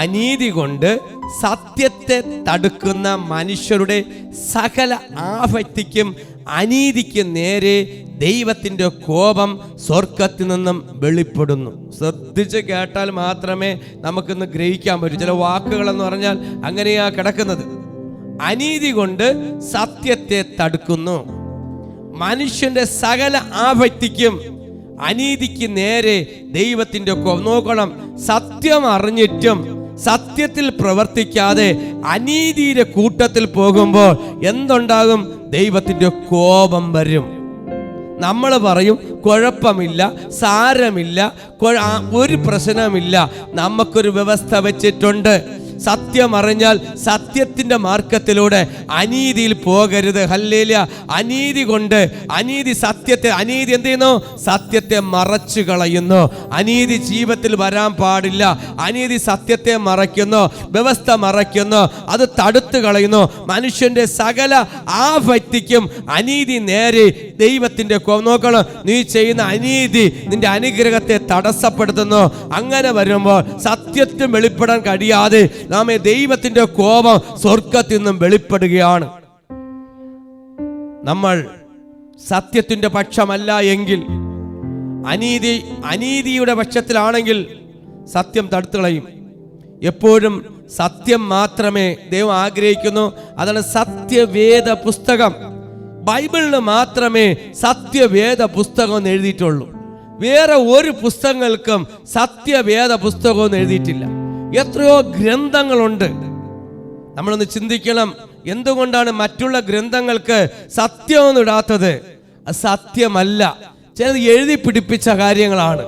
അനീതി കൊണ്ട് സത്യത്തെ തടുക്കുന്ന മനുഷ്യരുടെ സകല ആപത്തിക്കും അനീതിക്കും നേരെ ദൈവത്തിൻ്റെ കോപം സ്വർഗത്തിൽ നിന്നും വെളിപ്പെടുന്നു. ശ്രദ്ധിച്ച് കേട്ടാൽ മാത്രമേ നമുക്കിന്ന് ഗ്രഹിക്കാൻ പറ്റൂ. ചില വാക്കുകളെന്ന് പറഞ്ഞാൽ അങ്ങനെയാ കിടക്കുന്നത്. അനീതി കൊണ്ട് സത്യത്തെ തടുക്കുന്നു, മനുഷ്യന്റെ സകല ആപത്തിക്കും അനീതിക്ക് നേരെ ദൈവത്തിൻ്റെ കോപം. നോക്കണം, സത്യം അറിഞ്ഞിട്ടും സത്യത്തിൽ പ്രവർത്തിക്കാതെ അനീതിയുടെ കൂട്ടത്തിൽ പോകുമ്പോൾ എന്തുണ്ടാകും? ദൈവത്തിൻ്റെ കോപം വരും. നമ്മൾ പറയും കുഴപ്പമില്ല, സാരമില്ല, ഒരു പ്രശ്നമില്ല. നമുക്കൊരു വ്യവസ്ഥ വെച്ചിട്ടുണ്ട്. സത്യം അറിഞ്ഞാൽ സത്യത്തിന്റെ മാർഗത്തിലൂടെ അനീതിയിൽ പോകരുത്. ഹല്ലേലൂയ. അനീതി കൊണ്ട് അനീതി എന്ത് ചെയ്യുന്നു? സത്യത്തെ മറച്ചു കളയുന്നു. അനീതി ജീവിതത്തിൽ വരാൻ പാടില്ല. അനീതി സത്യത്തെ മറയ്ക്കുന്നു, വ്യവസ്ഥ മറയ്ക്കുന്നു, അത് തടുത്തു കളയുന്നു. മനുഷ്യന്റെ സകല ആപത്തിക്കും അനീതി നേരെ ദൈവത്തിന്റെ നോക്കണം. നീ ചെയ്യുന്ന അനീതി നിന്റെ അനുഗ്രഹത്തെ തടസ്സപ്പെടുത്തുന്നു. അങ്ങനെ വരുമ്പോൾ സത്യത്തിൽ വെളിപ്പെടാൻ കഴിയാതെ നാമേ ദൈവത്തിന്റെ കോപം സ്വർഗത്തിൽ നിന്നും വെളിപ്പെടുകയാണ്. നമ്മൾ സത്യത്തിന്റെ പക്ഷമല്ല എങ്കിൽ, അനീതിയുടെ പക്ഷത്തിലാണെങ്കിൽ സത്യം തടുത്തു കളയും. എപ്പോഴും സത്യം മാത്രമേ ദൈവം ആഗ്രഹിക്കുന്നു. അതാണ് സത്യവേദ പുസ്തകം. ബൈബിളിന് മാത്രമേ സത്യവേദ പുസ്തകം എഴുതിയിട്ടുള്ളൂ. വേറെ ഒരു പുസ്തകങ്ങൾക്കും സത്യവേദ പുസ്തകമൊന്നും എഴുതിയിട്ടില്ല. എത്രയോ ഗ്രന്ഥങ്ങളുണ്ട്. നമ്മളൊന്ന് ചിന്തിക്കണം, എന്തുകൊണ്ടാണ് മറ്റുള്ള ഗ്രന്ഥങ്ങൾക്ക് സത്യമൊന്നും ഇടാത്തത്? സത്യമല്ല, ചിലത് എഴുതി പിടിപ്പിച്ച കാര്യങ്ങളാണ്.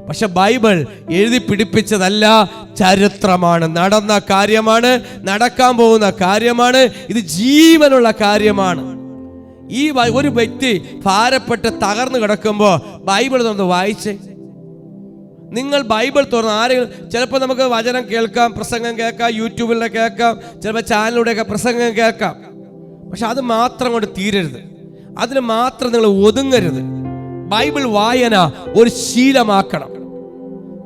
പക്ഷെ ബൈബിൾ എഴുതി പിടിപ്പിച്ചതല്ല, ചരിത്രമാണ്, നടന്ന കാര്യമാണ്, നടക്കാൻ പോകുന്ന കാര്യമാണ്, ഇത് ജീവനുള്ള കാര്യമാണ്. ഈ ഒരു വ്യക്തി ഭാരപ്പെട്ട് തകർന്നു കിടക്കുമ്പോൾ ബൈബിൾ തുറന്ന് വായിച്ചേ. നിങ്ങൾ ബൈബിൾ തുറന്ന് ആരെങ്കിലും, ചിലപ്പോൾ നമുക്ക് വചനം കേൾക്കാം, പ്രസംഗം കേൾക്കാം, യൂട്യൂബിലൂടെ കേൾക്കാം, ചിലപ്പോൾ ചാനലിലൂടെയൊക്കെ പ്രസംഗം കേൾക്കാം. പക്ഷെ അത് മാത്രം കൊണ്ട് തീരരുത്, അതിന് മാത്രം നിങ്ങൾ ഒതുങ്ങരുത്. ബൈബിൾ വായന ഒരു ശീലമാക്കണം.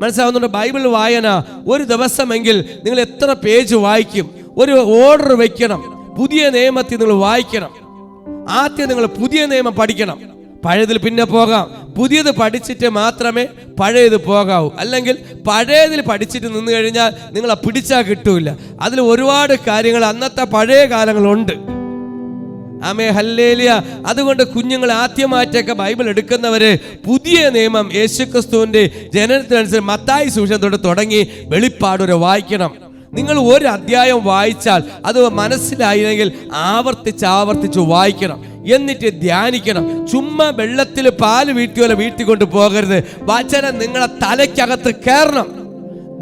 മനസ്സിലാവുന്നുണ്ട്? ബൈബിൾ വായന ഒരു ദിവസമെങ്കിൽ നിങ്ങൾ എത്ര പേജ് വായിക്കും? ഒരു ഓർഡർ വെക്കണം. പുതിയ നിയമത്തിൽ നിങ്ങൾ വായിക്കണം. ആദ്യം നിങ്ങൾ പുതിയ നിയമം പഠിക്കണം. പഴയതിൽ പിന്നെ പോകാം. പുതിയത് പഠിച്ചിട്ട് മാത്രമേ പഴയത് പോകാവൂ. അല്ലെങ്കിൽ പഴയതിൽ പഠിച്ചിട്ട് നിന്ന് കഴിഞ്ഞാൽ നിങ്ങളെ പിടിച്ചാൽ കിട്ടൂല. അതിൽ ഒരുപാട് കാര്യങ്ങൾ അന്നത്തെ പഴയ കാലങ്ങളുണ്ട്. ആമേ, ഹല്ലേലൂയ. അതുകൊണ്ട് കുഞ്ഞുങ്ങൾ ആദ്യമായിട്ടൊക്കെ ബൈബിൾ എടുക്കുന്നവര് പുതിയ നിയമം യേശുക്രിസ്തുവിന്റെ ജനനത്തിനനുസരിച്ച് മത്തായി സുവിശേഷം തുടങ്ങി വെളിപ്പാട് വരെ വായിക്കണം. നിങ്ങൾ ഒരു അധ്യായം വായിച്ചാൽ അത് മനസ്സിലായില്ലെങ്കിൽ ആവർത്തിച്ച് വായിക്കണം. എന്നിട്ട് ധ്യാനിക്കണം. ചുമ്മാ വെള്ളത്തിൽ പാല് വീട്ടിക്കൊണ്ട് പോകരുത്. വചനം നിങ്ങളെ തലയ്ക്കകത്ത് കയറണം.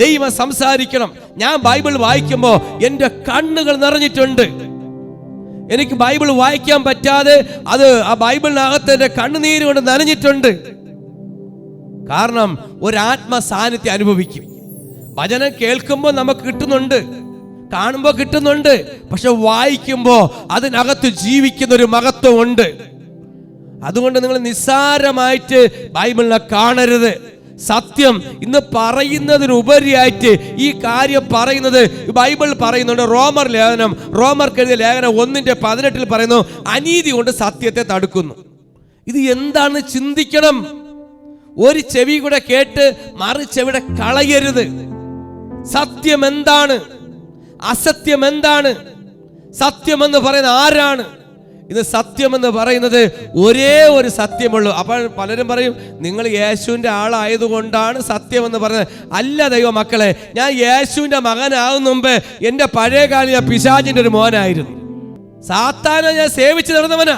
ദൈവം സംസാരിക്കണം. ഞാൻ ബൈബിൾ വായിക്കുമ്പോൾ എൻ്റെ കണ്ണുകൾ നിറഞ്ഞിട്ടുണ്ട്. എനിക്ക് ബൈബിൾ വായിക്കാൻ പറ്റാതെ അത് ആ ബൈബിളിനകത്ത് എൻ്റെ കണ്ണുനീര് കൊണ്ട് നനഞ്ഞിട്ടുണ്ട്. കാരണം ഒരു ആത്മ സാന്നിധ്യം അനുഭവിക്കും. വചനം കേൾക്കുമ്പോൾ നമുക്ക് കിട്ടുന്നുണ്ട്, കാണുമ്പോൾ കിട്ടുന്നുണ്ട്. പക്ഷെ വായിക്കുമ്പോൾ അതിനകത്ത് ജീവിക്കുന്ന ഒരു മഹത്വം ഉണ്ട്. അതുകൊണ്ട് നിങ്ങൾ നിസ്സാരമായിട്ട് ബൈബിളിനെ കാണരുത്. സത്യം ഇന്ന് പറയുന്നതിനുപരിയായിട്ട് ഈ കാര്യം പറയുന്നത് ബൈബിൾ പറയുന്നുണ്ട്. റോമർക്കെഴുതിയ ലേഖനം 1:18 പറയുന്നു, അനീതി കൊണ്ട് സത്യത്തെ തടുക്കുന്നു. ഇത് എന്താണെന്ന് ചിന്തിക്കണം. ഒരു ചെവി കൂടെ കേട്ട് മറു ചെവിടെ കളയരുത്. സത്യം എന്താണ്? അസത്യം എന്താണ്? സത്യമെന്ന് പറയുന്നത് ആരാണ്? ഇത് സത്യമെന്ന് പറയുന്നത് ഒരേ ഒരു സത്യമുള്ളൂ. അപ്പോൾ പലരും പറയും, നിങ്ങൾ യേശുവിൻ്റെ ആളായതുകൊണ്ടാണ് സത്യമെന്ന് പറയുന്നത്. അല്ല ദൈവ മക്കളെ, ഞാൻ യേശുവിൻ്റെ മകനാകുന്ന മുമ്പ് എൻ്റെ പഴയകാല പിശാചിൻ്റെ ഒരു മോനായിരുന്നു. സാത്താനെ ഞാൻ സേവിച്ച് നടന്നവനാ.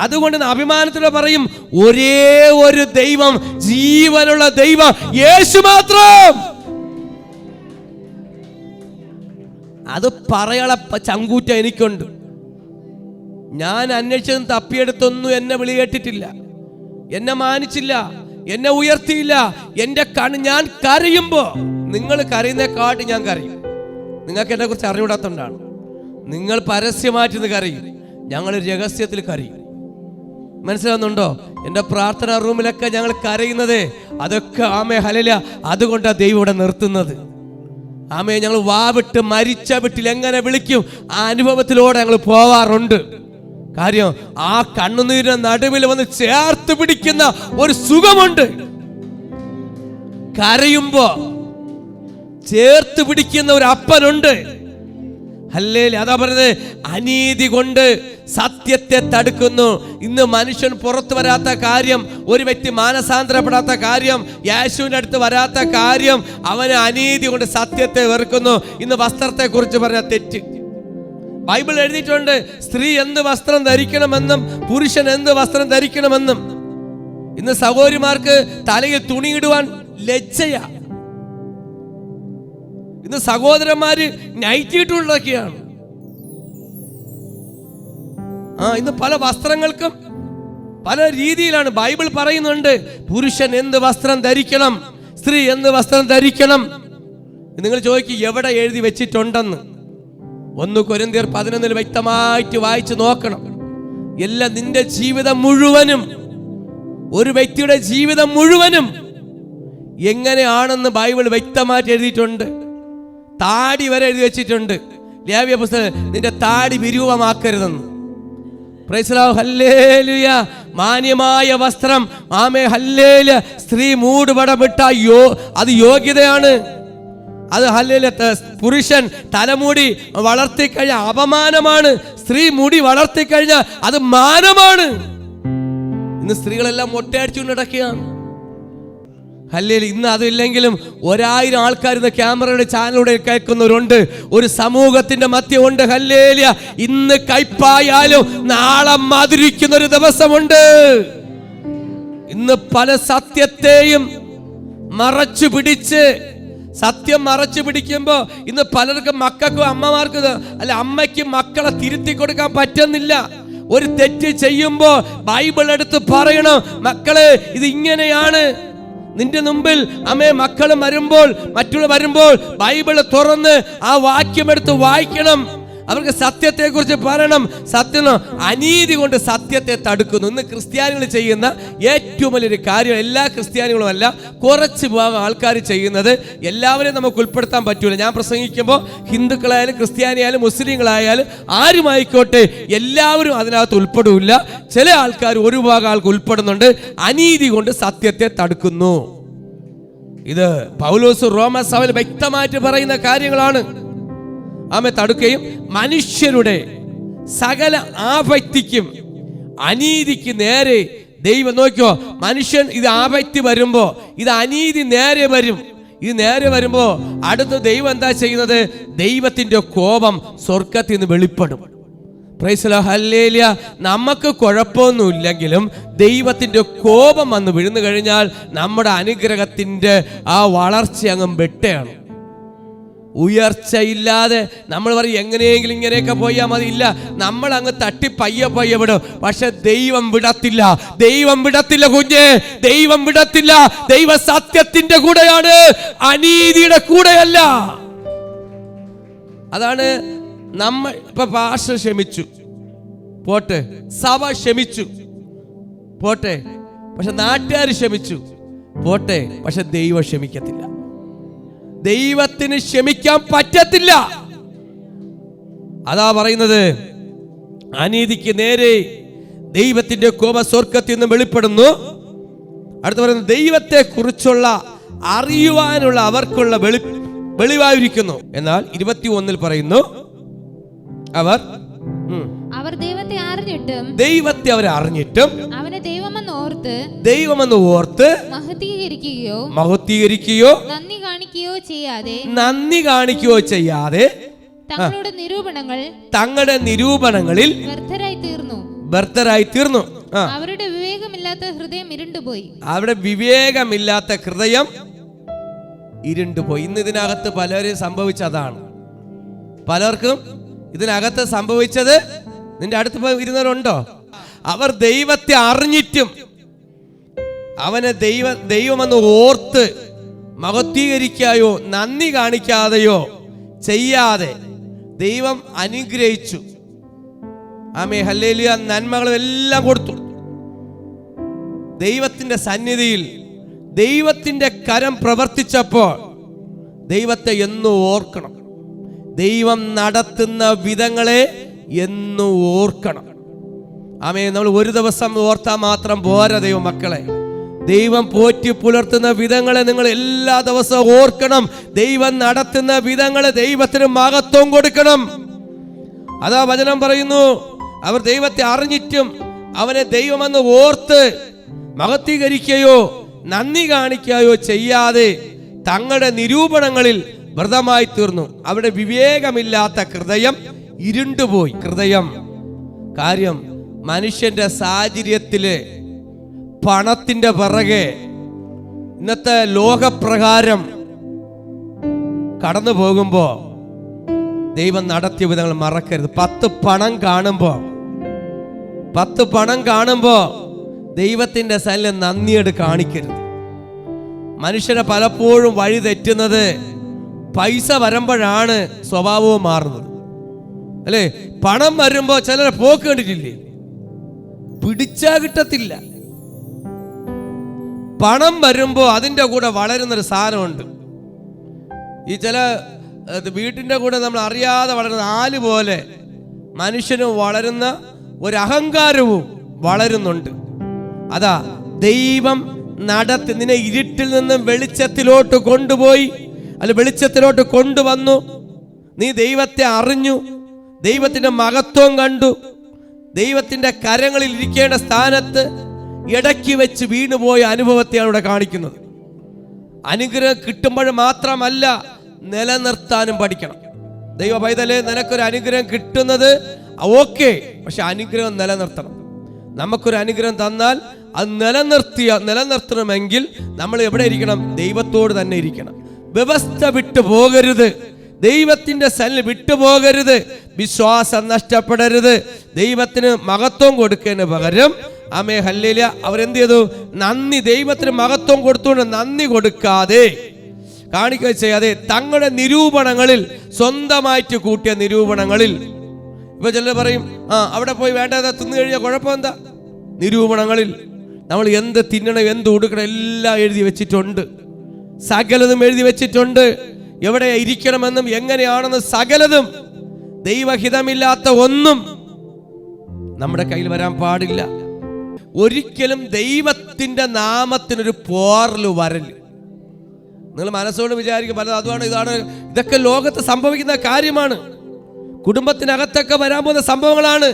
അതുകൊണ്ട് അഭിമാനത്തോടെ പറയും, ഒരേ ഒരു ദൈവം, ജീവനുള്ള ദൈവം യേശു മാത്രം. അത് പറയാനുള്ള ചങ്കൂറ്റ എനിക്കുണ്ട്. ഞാൻ അന്വേഷിച്ചതും തപ്പിയെടുത്തൊന്നും എന്നെ വിളി കേട്ടിട്ടില്ല, എന്നെ മാനിച്ചില്ല, എന്നെ ഉയർത്തിയില്ല. എൻ്റെ ഞാൻ കരയുമ്പോ നിങ്ങൾ കരയുന്നേക്കാട്ടി ഞാൻ കരയും. നിങ്ങൾക്ക് എന്നെ കുറിച്ച് അറിഞ്ഞൂടാത്തോണ്ടാണ്. നിങ്ങൾ പരസ്യമായിട്ട് കരയും, ഞങ്ങൾ രഹസ്യത്തിൽ കരയും. മനസ്സിലാവുന്നുണ്ടോ? എൻ്റെ പ്രാർത്ഥനാ റൂമിലൊക്കെ ഞങ്ങൾ കരയുന്നത് അതൊക്കെ ആമേ ഹല്ലേലൂയ, അതുകൊണ്ടാണ് ദൈവം ഇവിടെ നിർത്തുന്നത്. ആമേ, ഞങ്ങൾ വാവിട്ട് മരിച്ച വീട്ടിൽ എങ്ങനെ വിളിക്കും, ആ അനുഭവത്തിലൂടെ ഞങ്ങൾ പോവാറുണ്ട്. കാര്യം ആ കണ്ണുനീരിന്റെ നടുവിൽ വന്ന് ചേർത്ത് പിടിക്കുന്ന ഒരു സുഖമുണ്ട്. കരയുമ്പോ ചേർത്ത് പിടിക്കുന്ന ഒരു അപ്പനുണ്ട്. ഹല്ലേലൂയ. അതാ പറഞ്ഞത്, അനീതി കൊണ്ട് സത്യത്തെ തടുക്കുന്നു. ഇന്ന് മനുഷ്യൻ പുറത്തു വരാത്ത കാര്യം, ഒരു വ്യക്തി മാനസാന്തരപ്പെടാത്ത കാര്യം, യേശുവിന്റെ അടുത്ത് വരാത്ത കാര്യം, അവന് അനീതി കൊണ്ട് സത്യത്തെ വെറുക്കുന്നു. ഇന്ന് വസ്ത്രത്തെ കുറിച്ച് പറഞ്ഞ തെറ്റ് ബൈബിൾ എഴുതിയിട്ടുണ്ട്. സ്ത്രീ എന്ത് വസ്ത്രം ധരിക്കണമെന്നും പുരുഷൻ എന്ത് വസ്ത്രം ധരിക്കണമെന്നും. ഇന്ന് സഹോദരിമാർക്ക് തലയിൽ തുണിയിടുവാൻ ലജ്ജയാ. ഇന്ന് സഹോദരന്മാര് നൈറ്റിട്ടുള്ളതൊക്കെയാണ്. ഇന്ന് പല വസ്ത്രങ്ങൾക്കും പല രീതിയിലാണ്. ബൈബിൾ പറയുന്നുണ്ട് പുരുഷൻ എന്ത് വസ്ത്രം ധരിക്കണം, സ്ത്രീ എന്ത് വസ്ത്രം ധരിക്കണം. നിങ്ങൾ ചോദിക്കും എവിടെ എഴുതി വെച്ചിട്ടുണ്ടെന്ന്. 1 കൊരിന്ത്യർ 11 വ്യക്തമായിട്ട് വായിച്ചു നോക്കണം. എല്ലാം നിന്റെ ജീവിതം മുഴുവനും, ഒരു വ്യക്തിയുടെ ജീവിതം മുഴുവനും എങ്ങനെയാണെന്ന് ബൈബിൾ വ്യക്തമായിട്ട് എഴുതിയിട്ടുണ്ട്. താടി വരെ എഴുതി വെച്ചിട്ടുണ്ട്. ലേവ്യ പുസ്തകം, നിന്റെ താടി വിരൂപമാക്കരുതെന്ന്. Praise the lord. ഹല്ലേലൂയ. മാന്യമായ വസ്ത്രം, ആമേ, ഹല്ലേലൂയ. സ്ത്രീ മൂടുപടമിട്ട അത് യോഗ്യതയാണ്. അത് ഹല്ലേലൂയ. പുരുഷൻ തലമുടി വളർത്തിക്കഴിഞ്ഞാൽ അപമാനമാണ്. സ്ത്രീ മുടി വളർത്തിക്കഴിഞ്ഞാൽ അത് മാനമാണ്. ഇന്ന് സ്ത്രീകളെല്ലാം മൊട്ടയടിച്ചുകൊണ്ട് നടക്കുകയാണ്. ഹല്ലേലൂയ. ഇന്ന് അതില്ലെങ്കിലും 1000 ആൾക്കാർ ഇന്ന് ക്യാമറയുടെ ചാനലിലൂടെ കേൾക്കുന്നവരുണ്ട്. ഒരു സമൂഹത്തിന്റെ മധ്യമുണ്ട്. ഹല്ലേലൂയ. ഇന്ന് കയ്പായാലും നാളെ മധുരിക്കുന്ന ഒരു ദിവസമുണ്ട്. ഇന്ന് പല സത്യത്തെയും മറച്ചു പിടിച്ച്, സത്യം മറച്ചു പിടിക്കുമ്പോ ഇന്ന് പലർക്കും, മക്കൾക്കും അമ്മമാർക്കും, അല്ല അമ്മയ്ക്കും മക്കളെ തിരുത്തി കൊടുക്കാൻ പറ്റുന്നില്ല. ഒരു തെറ്റ് ചെയ്യുമ്പോ ബൈബിൾ എടുത്ത് പറയണം, മക്കളെ ഇത് ഇങ്ങനെയാണ്. നിന്റെ മുമ്പിൽ അമ്മേ മക്കള് വരുമ്പോൾ, മറ്റുള്ള വരുമ്പോൾ ബൈബിൾ തുറന്ന് ആ വാക്യം എടുത്ത് വായിക്കണം. അവർക്ക് സത്യത്തെ കുറിച്ച് പറയണം. സത്യം അനീതി കൊണ്ട് സത്യത്തെ തടുക്കുന്നു. ഇന്ന് ക്രിസ്ത്യാനികൾ ചെയ്യുന്ന ഏറ്റവും വലിയൊരു കാര്യം, എല്ലാ ക്രിസ്ത്യാനികളും അല്ല, കുറച്ച് ഭാഗം ആൾക്കാർ ചെയ്യുന്നത്, എല്ലാവരെയും നമുക്ക് ഉൾപ്പെടുത്താൻ പറ്റൂല. ഞാൻ പ്രസംഗിക്കുമ്പോൾ ഹിന്ദുക്കളായാലും ക്രിസ്ത്യാനിയായാലും മുസ്ലിങ്ങളായാലും ആരുമായിക്കോട്ടെ എല്ലാവരും അതിനകത്ത് ഉൾപ്പെടില്ല. ചില ആൾക്കാർ, ഒരു ഭാഗം ആൾക്ക് ഉൾപ്പെടുന്നുണ്ട്. അനീതി കൊണ്ട് സത്യത്തെ തടുക്കുന്നു. ഇത് പൗലോസ് റോമസഭയിൽ വ്യക്തമായിട്ട് പറയുന്ന കാര്യങ്ങളാണ്. ആമേ, തടുക്കുകയും മനുഷ്യരുടെ സകല ആപത്തിക്കും അനീതിക്ക് നേരെ ദൈവം, നോക്കിയോ, മനുഷ്യൻ ഇത് ആപത്തി വരുമ്പോ, ഇത് അനീതി നേരെ വരും. ഇത് നേരെ വരുമ്പോ അടുത്ത ദൈവം എന്താ ചെയ്യുന്നത്? ദൈവത്തിന്റെ കോപം സ്വർഗത്തിൽ നിന്ന് വെളിപ്പെടും. Praise the lord. ഹല്ലേലൂയ. നമുക്ക് കുഴപ്പമൊന്നുമില്ലെങ്കിലും ദൈവത്തിന്റെ കോപം വന്ന് വീഴുന്നു കഴിഞ്ഞാൽ നമ്മുടെ അനുഗ്രഹത്തിന്റെ ആ വളർച്ച അങ്ങ് വെട്ടയാണ്. ഉയർച്ചയില്ലാതെ നമ്മൾ പറയും എങ്ങനെയെങ്കിലും ഇങ്ങനെയൊക്കെ പോയാൽ മതി. ഇല്ല, നമ്മൾ അങ്ങ് തട്ടി പയ്യെ വിടും. പക്ഷെ ദൈവം വിടത്തില്ല. ദൈവം വിടത്തില്ല കുഞ്ഞെ, ദൈവം വിടത്തില്ല. ദൈവ സത്യത്തിന്റെ കൂടെയാണ്, അനീതിയുടെ കൂടെയല്ല. അതാണ് നമ്മൾ ഇപ്പൊ പാസ്റ്റർ ക്ഷമിച്ചു പോട്ടെ, സഭ ക്ഷമിച്ചു പോട്ടെ, പക്ഷെ നാട്ടുകാർ ക്ഷമിച്ചു പോട്ടെ, പക്ഷെ ദൈവം ക്ഷമിക്കത്തില്ല. ദൈവത്തിന് ക്ഷമിക്കാൻ പറ്റത്തില്ല. അതാ പറയുന്നത്, അനീതിക്ക് നേരെ ദൈവത്തിന്റെ കോപം സ്വർഗ്ഗത്തിൽ നിന്ന് വെളിപ്പെടുന്നു. അടുത്ത പറയുന്നത്, ദൈവത്തെ കുറിച്ചുള്ള അറിയുവാനുള്ള അവർക്കുള്ള വെളിവായിരിക്കുന്നു. എന്നാൽ 21 പറയുന്നു, അവർ ദൈവത്തെ അവർ അറിഞ്ഞിട്ടും അവനെ ദൈവമെന്ന് ഓർത്ത് മഹത്വീകരിക്കുകയോ നന്ദി കാണിക്കുകയോ ചെയ്യാതെ തങ്ങളുടെ നിരൂപണങ്ങളിൽ വ്യർത്ഥരായി തീർന്നു. അവരുടെ വിവേകമില്ലാത്ത ഹൃദയം ഇരുണ്ടുപോയി. അവരുടെ വിവേകമില്ലാത്ത ഹൃദയം ഇരുണ്ടുപോയി. ഇന്ന് ഇതിനകത്ത് പലരും സംഭവിച്ചതാണ്. പലർക്കും ഇതിനകത്ത് സംഭവിച്ചത്, നിന്റെ അടുത്ത് ഇരുന്നവരുണ്ടോ? അവർ ദൈവത്തെ അറിഞ്ഞിട്ടും അവനെ ദൈവമെന്ന് ഓർത്ത് മഹത്വീകരിക്കായോ നന്ദി കാണിക്കാതെയോ ചെയ്യാതെ ദൈവം അനുഗ്രഹിച്ചു. ആമേ, ഹല്ലേലൂയ. നന്മകളും എല്ലാം കൊടുത്തു. ദൈവത്തിന്റെ സന്നിധിയിൽ ദൈവത്തിന്റെ കരം പ്രവർത്തിച്ചപ്പോൾ ദൈവത്തെ എന്നും ഓർക്കണം. ദൈവം നടത്തുന്ന വിധങ്ങളെ എന്നും ഓർക്കണം. ആമേൻ. നമ്മൾ ഒരു ദിവസം ഓർത്താൽ മാത്രം പോരാ ദൈവമക്കളെ. ദൈവം പോറ്റി പുലർത്തുന്ന വിധങ്ങളെ നിങ്ങൾ എല്ലാ ദിവസവും ഓർക്കണം. ദൈവം നടത്തുന്ന വിധങ്ങളെ ദൈവത്തിന് മഹത്വം കൊടുക്കണം. അതാ വചനം പറയുന്നു, അവർ ദൈവത്തെ അറിഞ്ഞിട്ടും അവനെ ദൈവമെന്ന് ഓർത്ത് മഹത്വീകരിക്കുകയോ നന്ദി കാണിക്കുകയോ ചെയ്യാതെ തങ്ങളുടെ നിരൂപണങ്ങളിൽ വ്രതമായി തീർന്നു. അവിടെ വിവേകമില്ലാത്ത ഹൃദയം ഇരുണ്ടുപോയി. ഹൃദയം കാര്യം മനുഷ്യന്റെ സാഹചര്യത്തില് പണത്തിന്റെ പിറകെ ഇന്നത്തെ ലോകപ്രകാരം കടന്നു പോകുമ്പോ ദൈവം നടത്തിയ വിധങ്ങൾ മറക്കരുത്. 10 പണം കാണുമ്പോ ദൈവത്തിന്റെ സന്നിധിയിൽ നന്ദിയോട് കാണിക്കരുത്. മനുഷ്യരെ പലപ്പോഴും വഴി തെറ്റുന്നത് പൈസ വരുമ്പോഴാണ് സ്വഭാവവും മാറുന്നത്, അല്ലേ? പണം വരുമ്പോ ചിലരെ പോക്ക് കണ്ടിട്ടില്ലേ? പിടിച്ചാ കിട്ടത്തില്ല. പണം വരുമ്പോ അതിൻ്റെ കൂടെ വളരുന്നൊരു സാധനമുണ്ട്. ഈ ചില വീട്ടിൻ്റെ കൂടെ നമ്മൾ അറിയാതെ വളരുന്ന ആല് പോലെ മനുഷ്യനും വളരുന്ന ഒരു അഹങ്കാരവും വളരുന്നുണ്ട്. അതാ ദൈവം നടത്തി നിന്നെ ഇരുട്ടിൽ നിന്നും വെളിച്ചത്തിലോട്ട് കൊണ്ടുപോയി, അല്ല വെളിച്ചത്തിലോട്ട് കൊണ്ടുവന്നു. നീ ദൈവത്തെ അറിഞ്ഞു, ദൈവത്തിന്റെ മഹത്വം കണ്ടു, ദൈവത്തിന്റെ കരങ്ങളിൽ ഇരിക്കേണ്ട സ്ഥാനത്ത് ഇടയ്ക്ക് വെച്ച് വീണുപോയ അനുഭവത്തെയാണ് ഇവിടെ കാണിക്കുന്നത്. അനുഗ്രഹം കിട്ടുമ്പോൾ മാത്രമല്ല, നിലനിർത്താനും പഠിക്കണം. ദൈവ പൈതലേ, നിനക്കൊരു അനുഗ്രഹം കിട്ടുന്നത് ഓക്കെ, പക്ഷെ അനുഗ്രഹം നിലനിർത്തണം. നമുക്കൊരു അനുഗ്രഹം തന്നാൽ അത് നിലനിർത്തണമെങ്കിൽ നമ്മൾ എവിടെ ഇരിക്കണം? ദൈവത്തോട് തന്നെ ഇരിക്കണം. വ്യവസ്ഥ വിട്ടു പോകരുത്, ദൈവത്തിന്റെ സന്നിധി വിട്ടുപോകരുത്, വിശ്വാസം നഷ്ടപ്പെടരുത്. ദൈവത്തിന് മഹത്വം കൊടുക്കുന്നതിന് പകരം ആമേ ഹല്ലേലൂയ അവരെന്ത് ചെയ്തു? നന്ദി, ദൈവത്തിന് മഹത്വം കൊടുത്തുകൊണ്ട് നന്ദി കൊടുക്കാതെ കാണിക്കുക ചെയ്യാതെ തങ്ങളുടെ നിരൂപണങ്ങളിൽ, സ്വന്തമായിട്ട് കൂട്ടിയ നിരൂപണങ്ങളിൽ, ഇപ്പൊ ചിലർ പറയും അവിടെ പോയി വേണ്ടത് തിന്നു കഴിഞ്ഞാൽ കുഴപ്പമെന്താ? നിരൂപണങ്ങളിൽ നമ്മൾ എന്ത് തിന്നണം, എന്ത് ഉടുക്കണം എല്ലാം എഴുതി വെച്ചിട്ടുണ്ട്. സകലതും എഴുതി വെച്ചിട്ടുണ്ട്. എവിടെ ഇരിക്കണമെന്നും എങ്ങനെയാണെന്ന് സകലതും. ദൈവഹിതമില്ലാത്ത ഒന്നും നമ്മുടെ കയ്യിൽ വരാൻ പാടില്ല. ഒരിക്കലും ദൈവത്തിന്റെ നാമത്തിനൊരു പോറൽ വരല്. നിങ്ങൾ മനസ്സോട് വിചാരിക്കും പലത് അതാണ് ഇതാണ്, ഇതൊക്കെ ലോകത്ത് സംഭവിക്കുന്ന കാര്യമാണ്, കുടുംബത്തിനകത്തൊക്കെ വരാൻ പോകുന്ന സംഭവങ്ങളാണ്.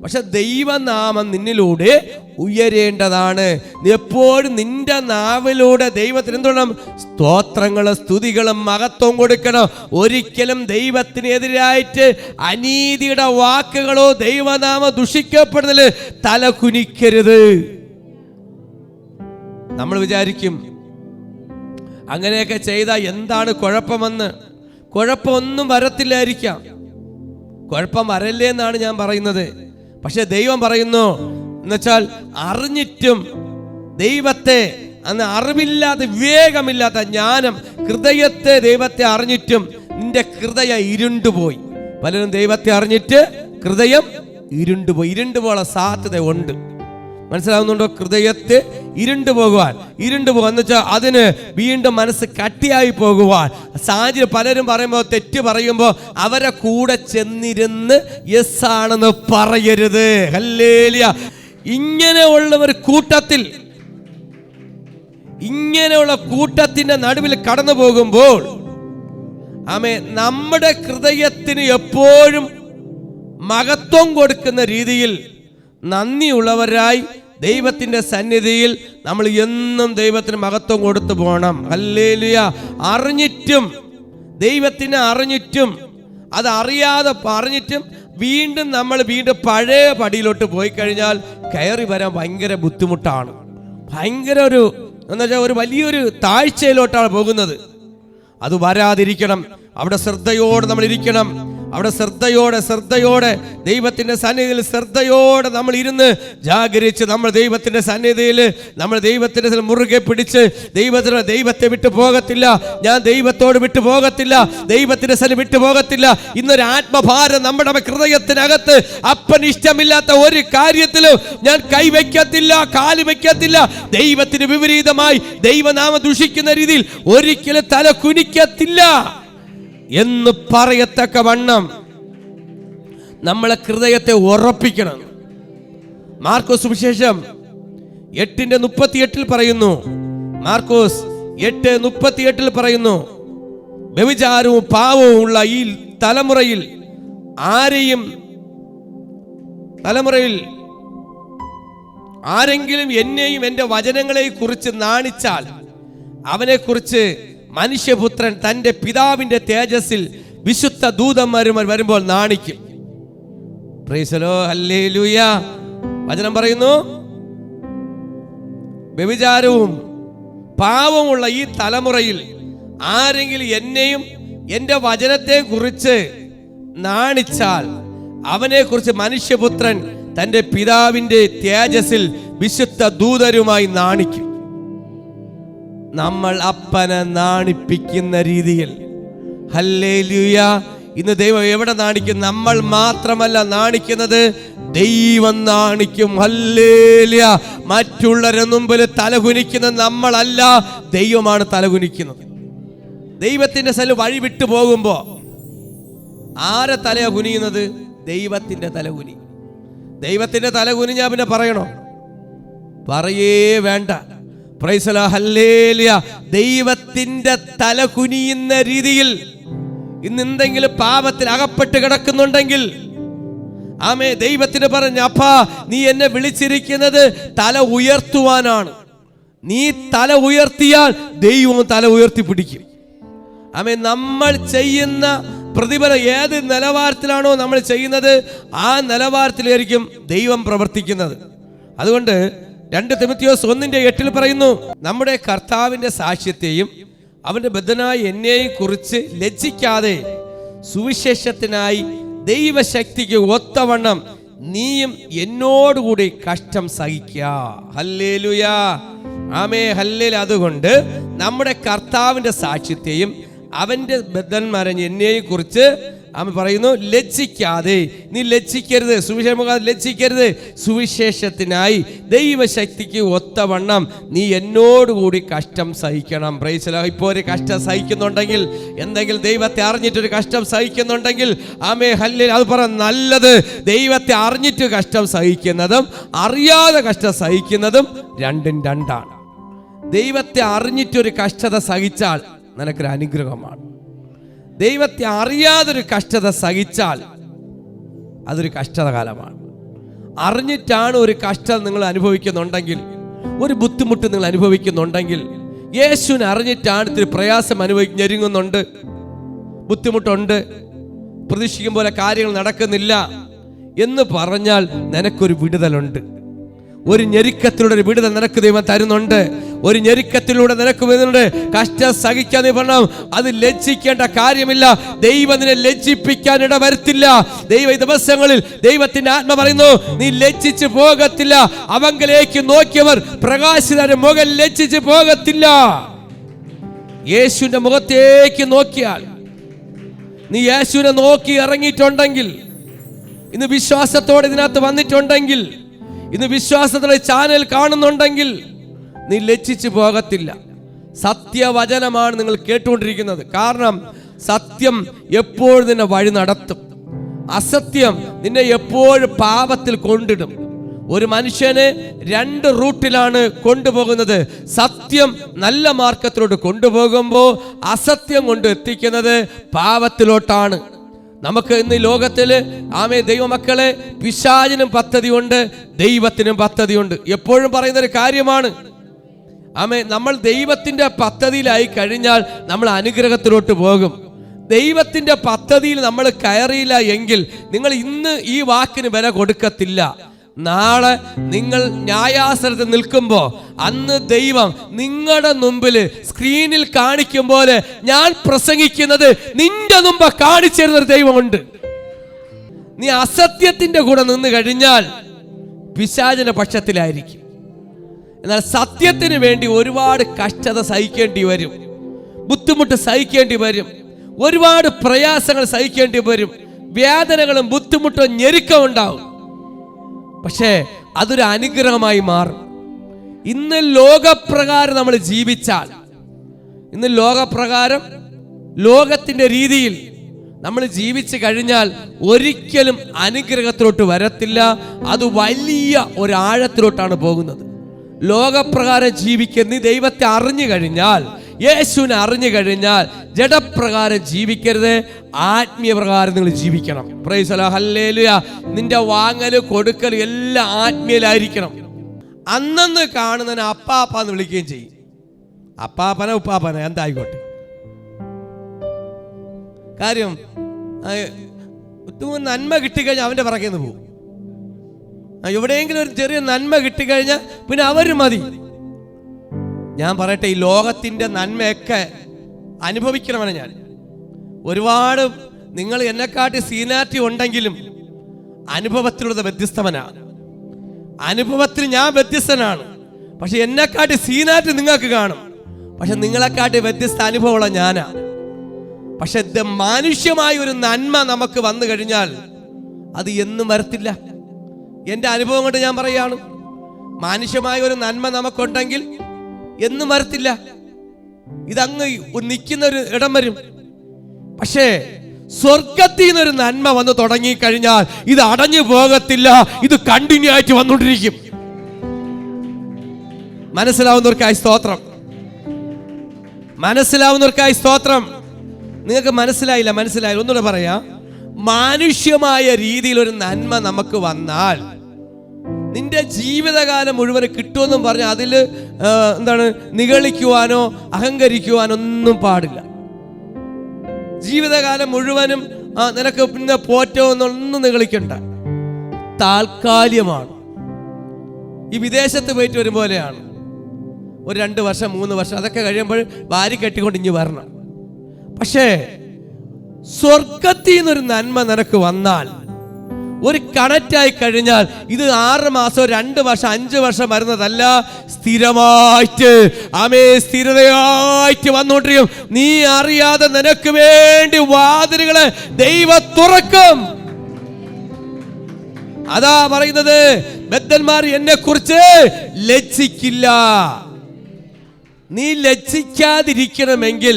പക്ഷെ ദൈവനാമം നിന്നിലൂടെ ഉയരേണ്ടതാണ്. എപ്പോഴും നിന്റെ നാവിലൂടെ ദൈവത്തിന് എന്തുവേണം? സ്തോത്രങ്ങളും സ്തുതികളും മഹത്വം കൊടുക്കണം. ഒരിക്കലും ദൈവത്തിനെതിരായിട്ട് അനീതിയുടെ വാക്കുകളോ ദൈവനാമം ദുഷിക്കപ്പെടുന്നതിൽ തല കുനിക്കരുത്. നമ്മൾ വിചാരിക്കും അങ്ങനെയൊക്കെ ചെയ്താൽ എന്താണ് കുഴപ്പമെന്ന്. കുഴപ്പമൊന്നും വരത്തില്ലായിരിക്കാം, കുഴപ്പം വരല്ലേ എന്നാണ് ഞാൻ പറയുന്നത്. പക്ഷെ ദൈവം പറയുന്നു എന്നുവെച്ചാൽ അറിഞ്ഞിട്ടും ദൈവത്തെ അന്ന് അറിവില്ലാതെ, വിവേകമില്ലാത്ത ജ്ഞാനം, ഹൃദയത്തെ ദൈവത്തെ അറിഞ്ഞിട്ടും നിന്റെ ഹൃദയം ഇരുണ്ടുപോയി. പലരും ദൈവത്തെ അറിഞ്ഞിട്ട് ഹൃദയം ഇരുണ്ടുപോയി. ഇരുണ്ടുപോകാനുള്ള സാധ്യത ഉണ്ട്. മനസ്സിലാവുന്നുണ്ടോ? ഹൃദയത്തെ ഇരുണ്ടുപോകുവാൻ എന്ന് വെച്ചാൽ അതിന് വീണ്ടും മനസ്സ് കട്ടിയായി പോകുവാൻ സാഹചര്യം. പലരും പറയുമ്പോൾ, തെറ്റ് പറയുമ്പോൾ അവരെ കൂടെ ചെന്നിരുന്ന് യെസ് ആണെന്ന് പറയരുത്. ഹല്ലേലൂയ. ഇങ്ങനെയുള്ള കൂട്ടത്തിന്റെ നടുവിൽ കടന്നു പോകുമ്പോൾ ആമേ നമ്മുടെ ഹൃദയത്തിന് എപ്പോഴും മഹത്വം കൊടുക്കുന്ന രീതിയിൽ നന്ദിയുള്ളവരായി ദൈവത്തിന്റെ സന്നിധിയിൽ നമ്മൾ എന്നും ദൈവത്തിന് മഹത്വം കൊടുത്തു പോകണം. ഹല്ലേലൂയ. അറിഞ്ഞിട്ടും, ദൈവത്തിനെ അറിഞ്ഞിട്ടും, അത് അറിയാതെ പറഞ്ഞിട്ടും വീണ്ടും പഴയ പടിയിലോട്ട് പോയി കഴിഞ്ഞാൽ കയറി വരാൻ ഭയങ്കര ബുദ്ധിമുട്ടാണ്. ഭയങ്കര ഒരു വലിയൊരു താഴ്ചയിലോട്ടാണ് പോകുന്നത്. അത് വരാതിരിക്കണം. അവിടെ ശ്രദ്ധയോടെ നമ്മൾ ഇരിക്കണം. അവിടെ ശ്രദ്ധയോടെ ദൈവത്തിൻ്റെ സന്നിധിയിൽ ശ്രദ്ധയോടെ നമ്മൾ ഇരുന്ന് ജാഗരിച്ച് നമ്മൾ ദൈവത്തിൻ്റെ സന്നിധിയിൽ നമ്മൾ ദൈവത്തിൻ്റെ മുറുകെ പിടിച്ച് ദൈവത്തെ വിട്ടു പോകത്തില്ല. ഞാൻ ദൈവത്തോട് വിട്ടു പോകത്തില്ല, ദൈവത്തിൻ്റെ സന്നിധി വിട്ടു പോകത്തില്ല. ഇന്നൊരു ആത്മഭാരം നമ്മുടെ ഹൃദയത്തിനകത്ത് അപ്പന് ഇഷ്ടമില്ലാത്ത ഒരു കാര്യത്തിലും ഞാൻ കൈവയ്ക്കത്തില്ല, കാല് വയ്ക്കത്തില്ല. ദൈവത്തിന് വിപരീതമായി ദൈവനാമം ദുഷിക്കുന്ന രീതിയിൽ ഒരിക്കലും തല കുനിക്കത്തില്ല എന്ന് പറയത്തക്ക വണ്ണം നമ്മളെ ഹൃദയത്തെ ഉറപ്പിക്കണം. മാർക്കോസ് സുവിശേഷം 8:38 പറയുന്നു, മാർക്കോസ് 8:38 പറയുന്നു, വ്യഭിചാരവും പാവവും ഉള്ള ഈ തലമുറയിൽ ആരെങ്കിലും എന്നെയും എൻ്റെ വചനങ്ങളെ കുറിച്ച് നാണിച്ചാൽ അവനെക്കുറിച്ച് മനുഷ്യപുത്രൻ തൻ്റെ പിതാവിൻ്റെ തേജസ്സിൽ വിശുദ്ധ ദൂതന്മാരുമായി വരുമ്പോൾ നാണിക്കും. Praise the lord, hallelujah. വചനം പറയുന്നു, വ്യഭിചാരവും പാവമുള്ള ഈ തലമുറയിൽ ആരെങ്കിലും എന്നെയും എൻ്റെ വചനത്തെ കുറിച്ച് നാണിച്ചാൽ അവനെക്കുറിച്ച് മനുഷ്യപുത്രൻ തൻ്റെ പിതാവിൻ്റെ തേജസ്സിൽ വിശുദ്ധ ദൂതരുമായി നാണിക്കും. നമ്മൾ അപ്പനെ നാണിപ്പിക്കുന്ന രീതിയിൽ, ഹല്ലേലൂയ. ഇന്ന് ദൈവം എവിടെ നാണിക്കും? നമ്മൾ മാത്രമല്ല നാണിക്കുന്നത്, ദൈവം നാണിക്കും. ഹല്ലേലൂയ. മറ്റുള്ളവരുടെ മുമ്പിൽ തലകുനിക്കുന്ന നമ്മളല്ല, ദൈവമാണ് തലകുനിക്കുന്നത്. ദൈവത്തിന്റെ സ്ഥലം വഴി വിട്ടു പോകുമ്പോ ആരെ തലയാ കുനിയുന്നത്? ദൈവത്തിന്റെ തലകുനി. ദൈവത്തിന്റെ തലകുനിഞ്ഞാ പിന്നെ പറയണോ? പറയേ വേണ്ട. Price the lord, hallelujah. ദൈവത്തിന്റെ തല കുനിയുന്ന രീതിയിൽ ഇന്ന് എന്തെങ്കിലും പാപത്തിൽ അകപ്പെട്ട് കിടക്കുന്നുണ്ടെങ്കിൽ, ആമേ, ദൈവത്തിന് പറഞ്ഞ, അപ്പാ നീ എന്നെ വിളിച്ചിരിക്കുന്നത് തല ഉയർത്തുവാനാണ്. നീ തല ഉയർത്തിയാൽ ദൈവവും തല ഉയർത്തിപ്പിടിക്കും. ആമേ, നമ്മൾ ചെയ്യുന്ന പ്രതിഫലം ഏത് നിലവാരത്തിലാണോ നമ്മൾ ചെയ്യുന്നത്, ആ നിലവാരത്തിലായിരിക്കും ദൈവം പ്രവർത്തിക്കുന്നത്. അതുകൊണ്ട് 2 തിമോത്തിയോസ് 1:8 പറയുന്നു, നമ്മുടെ കർത്താവിൻ്റെ സാക്ഷ്യത്തെയും അവൻ്റെ ബദ്ധനായ എന്നെയും കുറിച്ച് ലജ്ജിക്കാതെ സുവിശേഷത്തിനായി ദൈവശക്തിക്ക് ഒത്തവണ്ണം നീയും എന്നോടുകൂടി കഷ്ടം സഹിക്കുക. ഹല്ലേലൂയ, ആമേ, ഹല്ലേലൂയ. അതുകൊണ്ട് നമ്മുടെ കർത്താവിൻ്റെ സാക്ഷ്യത്തെയും അവൻ്റെ ബദ്ധന്മാരെ എന്നെയും കുറിച്ച് അവൻ പറയുന്നു, ലജ്ജിക്കാതെ. നീ ലജ്ജിക്കരുത്, സുവിശേഷം ലജ്ജിക്കരുത്. സുവിശേഷത്തിനായി ദൈവശക്തിക്ക് ഒത്തവണ്ണം നീ എന്നോടുകൂടി കഷ്ടം സഹിക്കണം. Price the Lord. ഇപ്പോൾ ഒരു കഷ്ടം സഹിക്കുന്നുണ്ടെങ്കിൽ, എന്തെങ്കിലും ദൈവത്തെ അറിഞ്ഞിട്ടൊരു കഷ്ടം സഹിക്കുന്നുണ്ടെങ്കിൽ, ആമേ, ഹല്ലേലൂയ, അത് പറ. നല്ലത്. ദൈവത്തെ അറിഞ്ഞിട്ട് കഷ്ടം സഹിക്കുന്നതും അറിയാതെ കഷ്ടം സഹിക്കുന്നതും രണ്ടും രണ്ടാണ്. ദൈവത്തെ അറിഞ്ഞിട്ടൊരു കഷ്ടത സഹിച്ചാൽ നിനക്കൊരു അനുഗ്രഹമാണ്. ദൈവത്തെ അറിയാതൊരു കഷ്ടത സഹിച്ചാൽ അതൊരു കഷ്ടതകാലമാണ്. അറിഞ്ഞിട്ടാണ് ഒരു കഷ്ടം നിങ്ങൾ അനുഭവിക്കുന്നുണ്ടെങ്കിൽ, ഒരു ബുദ്ധിമുട്ട് നിങ്ങൾ അനുഭവിക്കുന്നുണ്ടെങ്കിൽ, യേശുവിനെ അറിഞ്ഞിട്ടാണ് ഇത്തിരി പ്രയാസം ഞെരുങ്ങുന്നുണ്ട്, ബുദ്ധിമുട്ടുണ്ട്, പ്രതീക്ഷിക്കും പോലെ കാര്യങ്ങൾ നടക്കുന്നില്ല എന്ന് പറഞ്ഞാൽ നിനക്കൊരു വിടുതലുണ്ട്. ഒരു ഞെരുക്കത്തിലൂടെ ഒരു വിടുതൽ നിനക്ക് ദൈവം തരുന്നുണ്ട്. ഒരു ഞെരുക്കത്തിലൂടെ നിനക്ക് വരുന്നുണ്ട്. കഷ്ടം സഹിക്കാൻ നീ പറഞ്ഞു, അത് ലജ്ജിക്കേണ്ട കാര്യമില്ല. ദൈവം നിന്നെ ലജ്ജിപ്പിക്കാൻ ഇട വരുത്തില്ല. ദൈവ ദിവസങ്ങളിൽ ദൈവത്തിന്റെ ആത്മ പറയുന്നു, നീ ലജ്ജിച്ചു പോകത്തില്ല. അവങ്കലേക്ക് നോക്കിയവർ പ്രകാശിതന്റെ മുഖം ലജ്ജിച്ചു പോകത്തില്ല. യേശുവിന്റെ മുഖത്തേക്ക് നോക്കിയാൽ, നീ യേശുവിനെ നോക്കി ഇറങ്ങിയിട്ടുണ്ടെങ്കിൽ, ഇന്ന് വിശ്വാസത്തോടെ ഇതിനകത്ത് വന്നിട്ടുണ്ടെങ്കിൽ, ഇന്ന് വിശ്വാസത്തോടെ ചാനൽ കാണുന്നുണ്ടെങ്കിൽ, നീ ലജ്ജിച്ചു പോകത്തില്ല. സത്യവചനമാണ് നിങ്ങൾ കേട്ടുകൊണ്ടിരിക്കുന്നത്. കാരണം സത്യം എപ്പോഴും നിന്നെ വഴി നടത്തും, അസത്യം നിന്നെ എപ്പോഴും പാപത്തിൽ കൊണ്ടിടും. ഒരു മനുഷ്യനെ 2 റൂട്ടിലാണ് കൊണ്ടുപോകുന്നത്. സത്യം നല്ല മാർഗത്തിലോട്ട് കൊണ്ടുപോകുമ്പോൾ അസത്യം കൊണ്ട് എത്തിക്കുന്നത് പാപത്തിലോട്ടാണ്. നമുക്ക് ഇന്ന് ലോകത്തിൽ, ആമേ, ദൈവമക്കളെ, പിശാചിനും പദ്ധതിയുണ്ട്, ദൈവത്തിനും പദ്ധതിയുണ്ട്. എപ്പോഴും പറയുന്നൊരു കാര്യമാണ്, ആമേ, നമ്മൾ ദൈവത്തിന്റെ പദ്ധതിയിലായി കഴിഞ്ഞാൽ നമ്മൾ അനുഗ്രഹത്തിലോട്ട് പോകും. ദൈവത്തിന്റെ പദ്ധതിയിൽ നമ്മൾ കയറിയില്ല എങ്കിൽ നിങ്ങൾ ഇന്ന് ഈ വാക്കിന് വില കൊടുക്കത്തില്ല. നാളെ നിങ്ങൾ ന്യായാസനത്തിൽ നിൽക്കുമ്പോൾ അന്ന് ദൈവം നിങ്ങളുടെ മുമ്പിൽ സ്ക്രീനിൽ കാണിക്കും പോലെ ഞാൻ പ്രസംഗിക്കുന്നത് നിന്റെ മുമ്പ് കാണിച്ചിരുന്നൊരു ദൈവമുണ്ട്. നീ അസത്യത്തിന്റെ കൂടെ നിന്ന് കഴിഞ്ഞാൽ പിശാചിന്റെ പക്ഷത്തിലായിരിക്കും. എന്നാൽ സത്യത്തിന് വേണ്ടി ഒരുപാട് കഷ്ടത സഹിക്കേണ്ടി വരും, ബുദ്ധിമുട്ട് സഹിക്കേണ്ടി വരും, ഒരുപാട് പ്രയാസങ്ങൾ സഹിക്കേണ്ടി വരും, വേദനകളും ബുദ്ധിമുട്ടും ഞെരുക്കവും ഉണ്ടാവും. പക്ഷേ അതൊരു അനുഗ്രഹമായി മാറും. ഇന്ന് ലോകപ്രകാരം നമ്മൾ ജീവിച്ചാൽ, ഇന്ന് ലോകപ്രകാരം ലോകത്തിന്റെ രീതിയിൽ നമ്മൾ ജീവിച്ചു കഴിഞ്ഞാൽ ഒരിക്കലും അനുഗ്രഹത്തിലോട്ട് വരത്തില്ല. അത് വലിയ ഒരാഴത്തിലോട്ടാണ് പോകുന്നത്. ലോകപ്രകാരം ജീവിക്കുന്ന നീ ദൈവത്തെ അറിഞ്ഞു കഴിഞ്ഞാൽ, യേശുവിനെ അറിഞ്ഞു കഴിഞ്ഞാൽ ജഡപ്രകാരം ജീവിക്കരുത്, ആത്മീയ പ്രകാരം നിങ്ങൾ ജീവിക്കണം. Price the lord, hallelujah. നിന്റെ വാങ്ങല് കൊടുക്കൽ എല്ലാം ആത്മീയലായിരിക്കണം. അന്നന്ന് കാണുന്നതിന് അപ്പാപ്പ എന്ന് വിളിക്കുകയും ചെയ്യും. അപ്പാപ്പന ഉപ്പാപ്പന എന്തായിക്കോട്ടെ. കാര്യം നന്മ കിട്ടിക്കഴിഞ്ഞാൽ അവന്റെ പിറകേന്ന് പോകും. എവിടെയെങ്കിലും ഒരു ചെറിയ നന്മ കിട്ടിക്കഴിഞ്ഞാൽ പിന്നെ അവര് മതി. ഞാൻ പറയട്ടെ, ഈ ലോകത്തിന്റെ നന്മയൊക്കെ അനുഭവിക്കണമെന്ന് ഞാൻ ഒരുപാട്, നിങ്ങൾ എന്നെക്കാട്ടി സീനാരിറ്റി ഉണ്ടെങ്കിലും അനുഭവത്തിലുള്ളത് വ്യത്യസ്തവനാണ്. അനുഭവത്തിൽ ഞാൻ വ്യത്യസ്തനാണ്. പക്ഷെ എന്നെക്കാട്ടി സീനാരിറ്റി നിങ്ങൾക്ക് കാണും. പക്ഷെ നിങ്ങളെക്കാട്ടി വ്യത്യസ്ത അനുഭവമുള്ള ഞാനാ. പക്ഷെ മാനുഷ്യമായ ഒരു നന്മ നമുക്ക് വന്നു കഴിഞ്ഞാൽ അത് എന്നും വരത്തില്ല. എൻ്റെ അനുഭവം കൊണ്ട് ഞാൻ പറയാണ്, മാനുഷ്യമായ ഒരു നന്മ നമുക്കുണ്ടെങ്കിൽ എന്നും വരത്തില്ല. ഇതങ്ങ് നിൽക്കുന്ന ഒരു ഇടം വരും. പക്ഷേ സ്വർഗത്തിൽ നിന്നൊരു നന്മ വന്ന് തുടങ്ങിക്കഴിഞ്ഞാൽ ഇത് അടഞ്ഞു പോകത്തില്ല, ഇത് കണ്ടിന്യൂ ആയിട്ട് വന്നുകൊണ്ടിരിക്കും. മനസ്സിലാവുന്നവർക്കായി സ്തോത്രം, മനസ്സിലാവുന്നവർക്കായി സ്തോത്രം. നിങ്ങൾക്ക് മനസ്സിലായില്ല, ഒന്നുകൂടെ പറയാം. മാനുഷ്യമായ രീതിയിൽ ഒരു നന്മ നമുക്ക് വന്നാൽ നിന്റെ ജീവിതകാലം മുഴുവൻ കിട്ടുമെന്നും പറഞ്ഞ് അതിൽ നിഗളിക്കുവാനോ അഹങ്കരിക്കുവാനോ ഒന്നും പാടില്ല. ജീവിതകാലം മുഴുവനും നിനക്ക് പിന്നെ പോറ്റോ എന്നൊന്നും നിഗളിക്കണ്ട. താൽക്കാലികമാണ്. ഈ വിദേശത്ത് പോയിട്ട് വരും പോലെയാണ്. ഒരു 2 വർഷം 3 വർഷം അതൊക്കെ കഴിയുമ്പോൾ വാരി കെട്ടിക്കൊണ്ട് ഇഞ്ഞ് വരണം. പക്ഷേ സ്വർഗത്തിൽ നിന്നൊരു നന്മ നിനക്ക് വന്നാൽ, ഒരു കണക്റ്റായി കഴിഞ്ഞാൽ ഇത് 6 മാസം 2 വർഷം 5 വർഷം വരുന്നതല്ല, സ്ഥിരമായിട്ട് സ്ഥിരതയായിട്ട് വന്നോണ്ടിരിക്കും. നീ അറിയാതെ നിനക്ക് വേണ്ടി വാതിലുകളെ ദൈവം തുറക്കും. അതാ പറയുന്നത്, ബദ്ധന്മാർ എന്നെ കുറിച്ച് ലജ്ജിക്കില്ല. നീ ലജ്ജിക്കാതിരിക്കണമെങ്കിൽ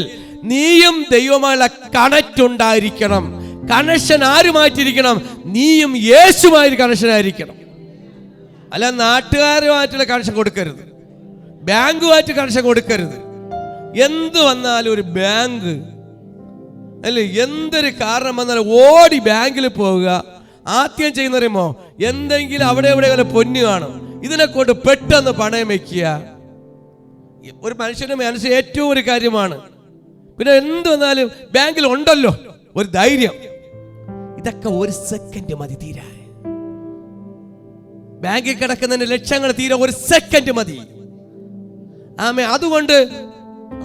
നീയും ദൈവമായുള്ള കണക്റ്റ് ഉണ്ടായിരിക്കണം. കണക്ഷൻ ആരുമായിട്ടിരിക്കണം? നീയും യേശുമായൊരു കണക്ഷൻ ആയിരിക്കണം. അല്ല നാട്ടുകാരുമായിട്ടുള്ള കണക്ഷൻ കൊടുക്കരുത്, ബാങ്കുമായിട്ട് കണക്ഷൻ കൊടുക്കരുത്. എന്ത് വന്നാലും ഒരു ബാങ്ക് അല്ലേ, എന്തൊരു കാരണം വന്നാലും ഓടി ബാങ്കിൽ പോവുക. ആദ്യം ചെയ്യുന്ന പറയുമ്പോ എന്തെങ്കിലും അവിടെ എവിടെ പൊന്നു കാണും, ഇതിനെ കൊണ്ട് പെട്ടെന്ന് പണയം വെക്കുക. ഒരു മനുഷ്യന്റെ മനസ്സിൽ ഏറ്റവും ഒരു കാര്യമാണ്. പിന്നെ എന്ത് വന്നാലും ബാങ്കിൽ ഉണ്ടല്ലോ ഒരു ധൈര്യം. ഇതൊക്കെ 1 സെക്കൻഡ് മതി തീരാൻ. ബാങ്കിൽ കിടക്കുന്നതിന്റെ ലക്ഷങ്ങൾ തീരെ 1 സെക്കൻഡ് മതി. അതുകൊണ്ട്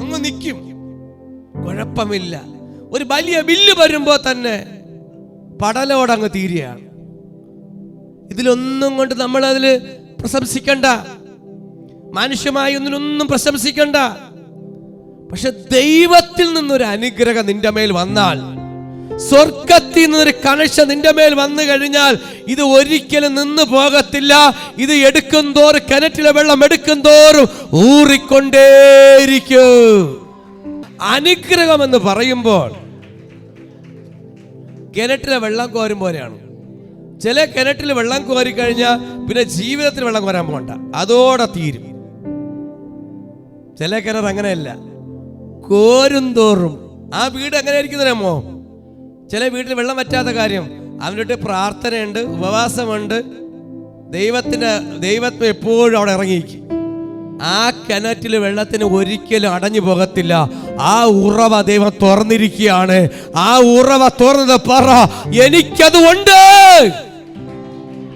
അങ്ങ് നിൽക്കും, കുഴപ്പമില്ല. ഒരു വലിയ ബില്ല് വരുമ്പോ തന്നെ പടലോടങ്ങ് തീരുകയാണ്. ഇതിലൊന്നും കൊണ്ട് നമ്മൾ അതില് പ്രശംസിക്കണ്ട, മനുഷ്യമായി ഒന്നിനൊന്നും പ്രശംസിക്കണ്ട. പക്ഷെ ദൈവത്തിൽ നിന്നൊരു അനുഗ്രഹം നിന്റെ മേൽ വന്നാൽ, സ്വർഗത്തിൽ നിന്നൊരു കണക്ഷൻ നിന്റെ മേൽ വന്നു കഴിഞ്ഞാൽ ഇത് ഒരിക്കലും നിന്ന് പോകത്തില്ല. ഇത് എടുക്കും തോറും, കിണറ്റിലെ വെള്ളം എടുക്കും തോറും ഊറിക്കൊണ്ടേയിരിക്കും. അനുഗ്രഹം എന്ന് പറയുമ്പോൾ കിണറ്റിലെ വെള്ളം കോരും പോലെയാണ്. ചില കിണറ്റിൽ വെള്ളം കോരി കഴിഞ്ഞാൽ പിന്നെ ജീവിതത്തിൽ വെള്ളം കോരാൻ പോകണ്ട, അതോടെ തീരും. ചില കിണർ അങ്ങനെയല്ല, കോരും തോറും ആ വീട് എങ്ങനെ ഇരിക്കുന്നതിനോ. ചില വീട്ടിൽ വെള്ളം പറ്റാത്ത കാര്യം, അവൻ്റെ പ്രാർത്ഥനയുണ്ട്, ഉപവാസമുണ്ട്, ദൈവത്തെ എപ്പോഴും അവിടെ ഇറങ്ങിയിരിക്കും. ആ കിണറ്റിൽ വെള്ളത്തിന് ഒരിക്കലും അടഞ്ഞു പോകത്തില്ല. ആ ഉറവ ദൈവം തുറന്നിരിക്കുകയാണ്. ആ ഉറവ തുറന്നത് പറ, എനിക്കത് ഉണ്ട്.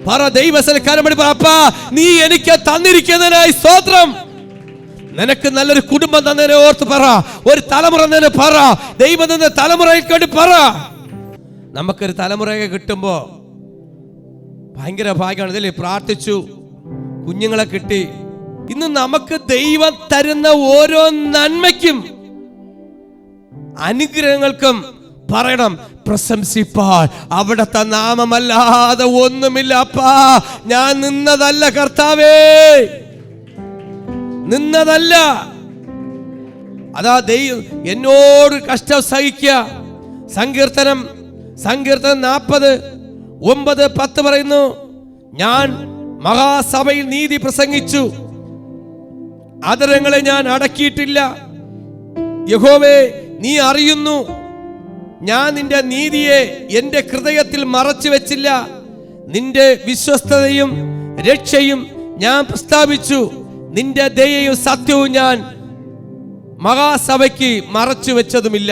പറ, ദൈവസൽക്കാരം അപ്പാ നീ എനിക്ക് തന്നിരിക്കുന്നതിനായി സ്തോത്രം. നിനക്ക് നല്ലൊരു കുടുംബം തന്നതിനെ ഓർത്ത് പറ, ഒരു തലമുറ തന്നെ പറ, ദൈവം തന്ന തലമുറയ്ക്ക് വേണ്ടി പറ. നമുക്കൊരു തലമുറയൊക്കെ കിട്ടുമ്പോ ഭയങ്കര ഭാഗ്യമാണ് ഇതല്ലേ. പ്രാർത്ഥിച്ചു, കുഞ്ഞുങ്ങളെ കിട്ടി. ഇന്ന് നമുക്ക് ദൈവം തരുന്ന ഓരോ നന്മയ്ക്കും അനുഗ്രഹങ്ങൾക്കും പറയണം പ്രശംസിപ്പാൻ അവിടുത്തെ നാമമല്ലാതെ ഒന്നുമില്ല. അപ്പാ, ഞാൻ നിന്നതല്ല കർത്താവേ, നിന്നതല്ല. അതാ ദൈവം എന്നോട് കഷ്ടം സഹിക്കുക. സങ്കീർത്തനം 40:9-10 പറയുന്നു, ഞാൻ മഹാസഭയിൽ നീതി പ്രസംഗിച്ചു, അധരങ്ങളെ ഞാൻ അടക്കിയിട്ടില്ല. യഹോവേ, നീ അറിയുന്നു, ഞാൻ നിന്റെ നീതിയെ എന്റെ ഹൃദയത്തിൽ മറച്ചു വെച്ചില്ല. നിന്റെ വിശ്വസ്തതയും രക്ഷയും ഞാൻ പ്രസ്താവിച്ചു. നിന്റെ ദയയും സത്യവും ഞാൻ മഹാസഭയ്ക്ക് മറച്ചു വെച്ചതുമില്ല.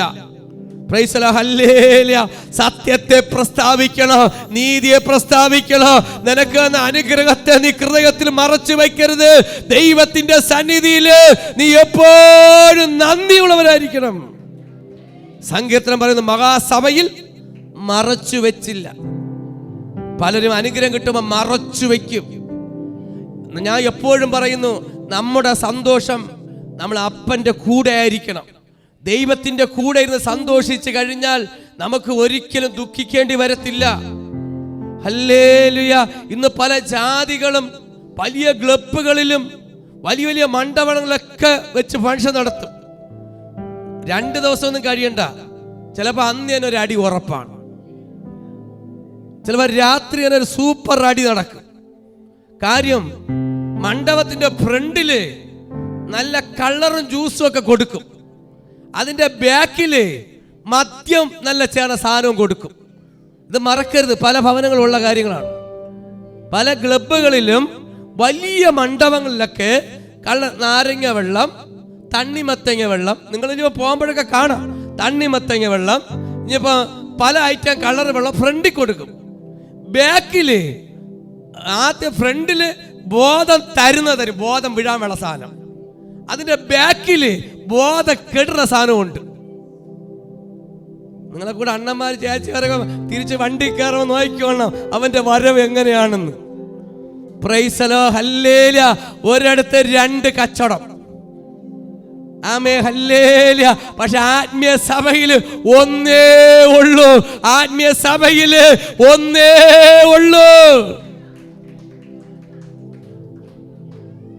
Praise the lord, hallelujah. സത്യത്തെ പ്രസ്താവിക്കണം, നീതിയെ പ്രസ്താവിക്കണം. നിനക്ക് എന്ന അനുഗ്രഹത്തെ നീ ഹൃദയത്തിൽ മറച്ചു വയ്ക്കരുത്. ദൈവത്തിന്റെ സന്നിധിയിൽ നീ എപ്പോഴും നന്ദിയുള്ളവരായിരിക്കണം. സങ്കീർത്തനം പറയുന്നു, മഹാസഭയിൽ മറച്ചു വെച്ചില്ല. പലരും അനുഗ്രഹം കിട്ടുമ്പോൾ മറച്ചു വെക്കും. ഞാൻ എപ്പോഴും പറയുന്നു, നമ്മുടെ സന്തോഷം നമ്മൾ അപ്പൻ്റെ കൂടെ ആയിരിക്കണം. ദൈവത്തിൻ്റെ കൂടെ ഇരുന്ന് സന്തോഷിച്ച് കഴിഞ്ഞാൽ നമുക്ക് ഒരിക്കലും ദുഃഖിക്കേണ്ടി വരത്തില്ല. ഹല്ലേലൂയ. ഇന്ന് പല ജാതികളും വലിയ ക്ലബ്ബുകളിലും വലിയ വലിയ മണ്ഡപങ്ങളൊക്കെ വെച്ച് ഫംഗ്ഷൻ നടത്തും. 2 ദിവസമൊന്നും കഴിയണ്ട, ചിലപ്പോൾ അന്ന് തന്നെ ഒരു അടി ഉറപ്പാണ്. ചിലപ്പോൾ രാത്രി തന്നെ ഒരു സൂപ്പർ അടി നടക്കും. കാര്യം, മണ്ഡപത്തിന്റെ ഫ്രണ്ടില് നല്ല കളറും ജ്യൂസും ഒക്കെ കൊടുക്കും. അതിന്റെ ബാക്കില് മദ്യം നല്ല ചേർന്ന സാധനവും കൊടുക്കും. ഇത് മറക്കരുത്, പല ഭവനങ്ങളുള്ള കാര്യങ്ങളാണ്. പല ക്ലബ്ബുകളിലും വലിയ മണ്ഡപങ്ങളിലൊക്കെ നാരങ്ങ വെള്ളം, തണ്ണിമത്തങ്ങ വെള്ളം, നിങ്ങൾ ഇനിയിപ്പോൾ പോകുമ്പോഴൊക്കെ കാണാം. തണ്ണിമത്തങ്ങ വെള്ളം, ഇനിയിപ്പോൾ പല ഐറ്റം കളർ വെള്ളം ഫ്രണ്ടിൽ കൊടുക്കും. ബാക്കില് ആദ്യം ഫ്രണ്ടില് ബോധം തരും, ബോധം വിഴാൻ വേണ്ട സാധനം. അതിന്റെ ബാക്കില് ബോധം കെടുന്ന സാധനമുണ്ട്. നിങ്ങളെ കൂടെ അണ്ണന്മാർ ചേച്ചിമാരൊക്കെ തിരിച്ച് വണ്ടി കയറുമ്പോൾ നോക്കിക്കോണം അവന്റെ വരവ് എങ്ങനെയാണെന്ന്. Price the lord, hallelujah. ഒരിടത്ത് 2 കച്ചവടം, ആമേൻ, ഹല്ലേലൂയ. പക്ഷെ ആത്മീയ സഭയില് ഒന്നേ ഉള്ളൂ. ആത്മീയ സഭയില് ഒന്നേ ഉള്ളൂ,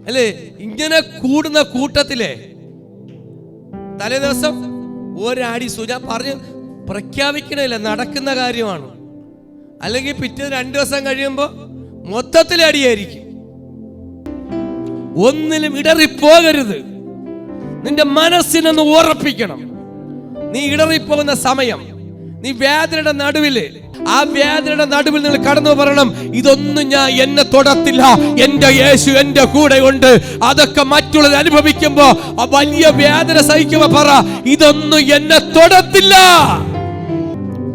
അല്ലേ? ഇങ്ങനെ കൂടുന്ന കൂട്ടത്തിലെ തലേ ദിവസം ഒരടി ഞാൻ പറഞ്ഞ് പ്രഖ്യാപിക്കണില്ല, നടക്കുന്ന കാര്യമാണ്. അല്ലെങ്കിൽ പിറ്റേ 2 ദിവസം കഴിയുമ്പോൾ മൊത്തത്തിൽ അടിയായിരിക്കും. ഒന്നിലും ഇടറിപ്പോകരുത്. നിന്റെ മനസ്സിനൊന്ന് ഉറപ്പിക്കണം. നീ ഇടറിപ്പോകുന്ന സമയം, നീ വേദനയുടെ നടുവില്, ആ വേദനയുടെ നടുവിൽ നിങ്ങൾ കടന്നു പറയണം, ഇതൊന്നും എന്നെ തൊടത്തില്ല, എന്റെ യേശു എന്റെ കൂടെ ഉണ്ട്. അതൊക്കെ മറ്റുള്ളവർ അനുഭവിക്കുമ്പോ, ആ വലിയ വേദന സഹിക്കുമ്പോ പറ, ഇതൊന്നും എന്നെ തൊടത്തില്ല.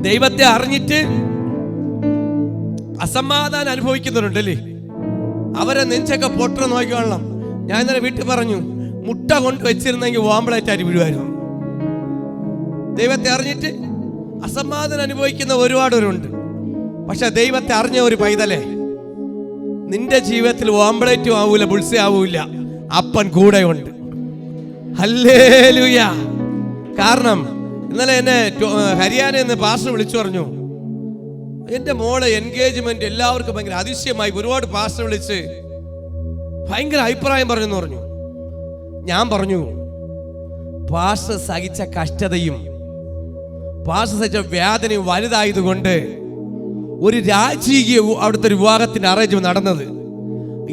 ദൈവത്തെ അറിഞ്ഞിട്ട് അസമാധാനം അനുഭവിക്കുന്നവരുണ്ടല്ലേ, അവരെ നെഞ്ചൊക്കെ പൊട്ട നോക്കിക്കൊള്ളണം. ഞാൻ ഇന്നലെ വീട്ടിൽ പറഞ്ഞു, മുട്ട കൊണ്ട് വെച്ചിരുന്നെങ്കിൽ ഓംപ്ലേറ്റ് ആയിട്ട് വീഴുമായിരുന്നു. ദൈവത്തെ അറിഞ്ഞിട്ട് അസമാധാനം അനുഭവിക്കുന്ന ഒരുപാടുണ്ട്. പക്ഷെ ദൈവത്തെ അറിഞ്ഞ ഒരു പൈതലേ, നിന്റെ ജീവിതത്തിൽ ഓംപ്ലേറ്റും ആവൂല, ബുൾസി ആവൂല, അപ്പൻ കൂടെ ഉണ്ട്. ഹല്ലേലൂയ. കാരണം ഇന്നലെ എന്നെ ഹരിയാനയിൽ നിന്ന് പാസ്റ്റർ വിളിച്ചു പറഞ്ഞു, എൻ്റെ മോളെ എൻഗേജ്മെന്റ് എല്ലാവർക്കും ഭയങ്കര അതിശയമായി. ഒരുപാട് പാസ്റ്റർ വിളിച്ച് ഭയങ്കര അഭിപ്രായം പറഞ്ഞു. ഞാൻ പറഞ്ഞു, പാസ്റ്റർ സഹിച്ച കഷ്ടതയും പാസ്റ്റർ സഹിച്ച വേദനയും വലുതായതുകൊണ്ട് ഒരു രാജകീയ അവിടുത്തെ ഒരു വിവാഹത്തിന്റെ അറേഞ്ച്മെന്റ് നടന്നത്.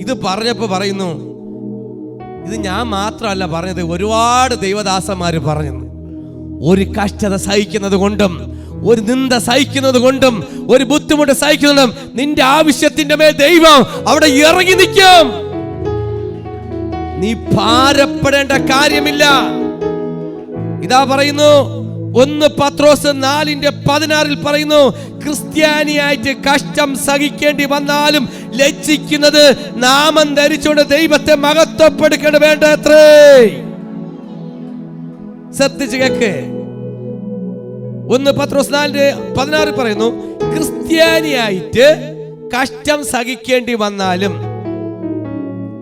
ഇത് പറഞ്ഞപ്പോൾ പറയുന്നു, ഇത് ഞാൻ മാത്രമല്ല പറഞ്ഞത്, ഒരുപാട് ദൈവദാസന്മാര് പറഞ്ഞു. ഒരു കഷ്ടത സഹിക്കുന്നത് കൊണ്ടും, ഒരു നിന്ദ സഹിക്കുന്നത് കൊണ്ടും, ഒരു ബുദ്ധിമുട്ട് സഹിക്കുന്നതും നിന്റെ ആവശ്യത്തിന്റെ മേൽ ദൈവം അവിടെ ഇറങ്ങി നിൽക്കും. നീ ഭാരപ്പെടേണ്ട കാര്യമില്ല. ഇതാ പറയുന്നു 1 പത്രോസ് 4:16 പറയുന്നു, ക്രിസ്ത്യാനിയായിട്ട് കഷ്ടം സഹിക്കേണ്ടി വന്നാലും ലജ്ജിക്കുന്നത് നാമം ധരിച്ചുകൊണ്ട് ദൈവത്തെ മഹത്വപ്പെടുക്കേണ്ട വേണ്ട അത്രേ. ശ്രദ്ധിച്ച് കേക്ക്. 1 പത്രോസ് 4:16 പറയുന്നു, ക്രിസ്ത്യാനിയായിട്ട് കഷ്ടം സഹിക്കേണ്ടി വന്നാലും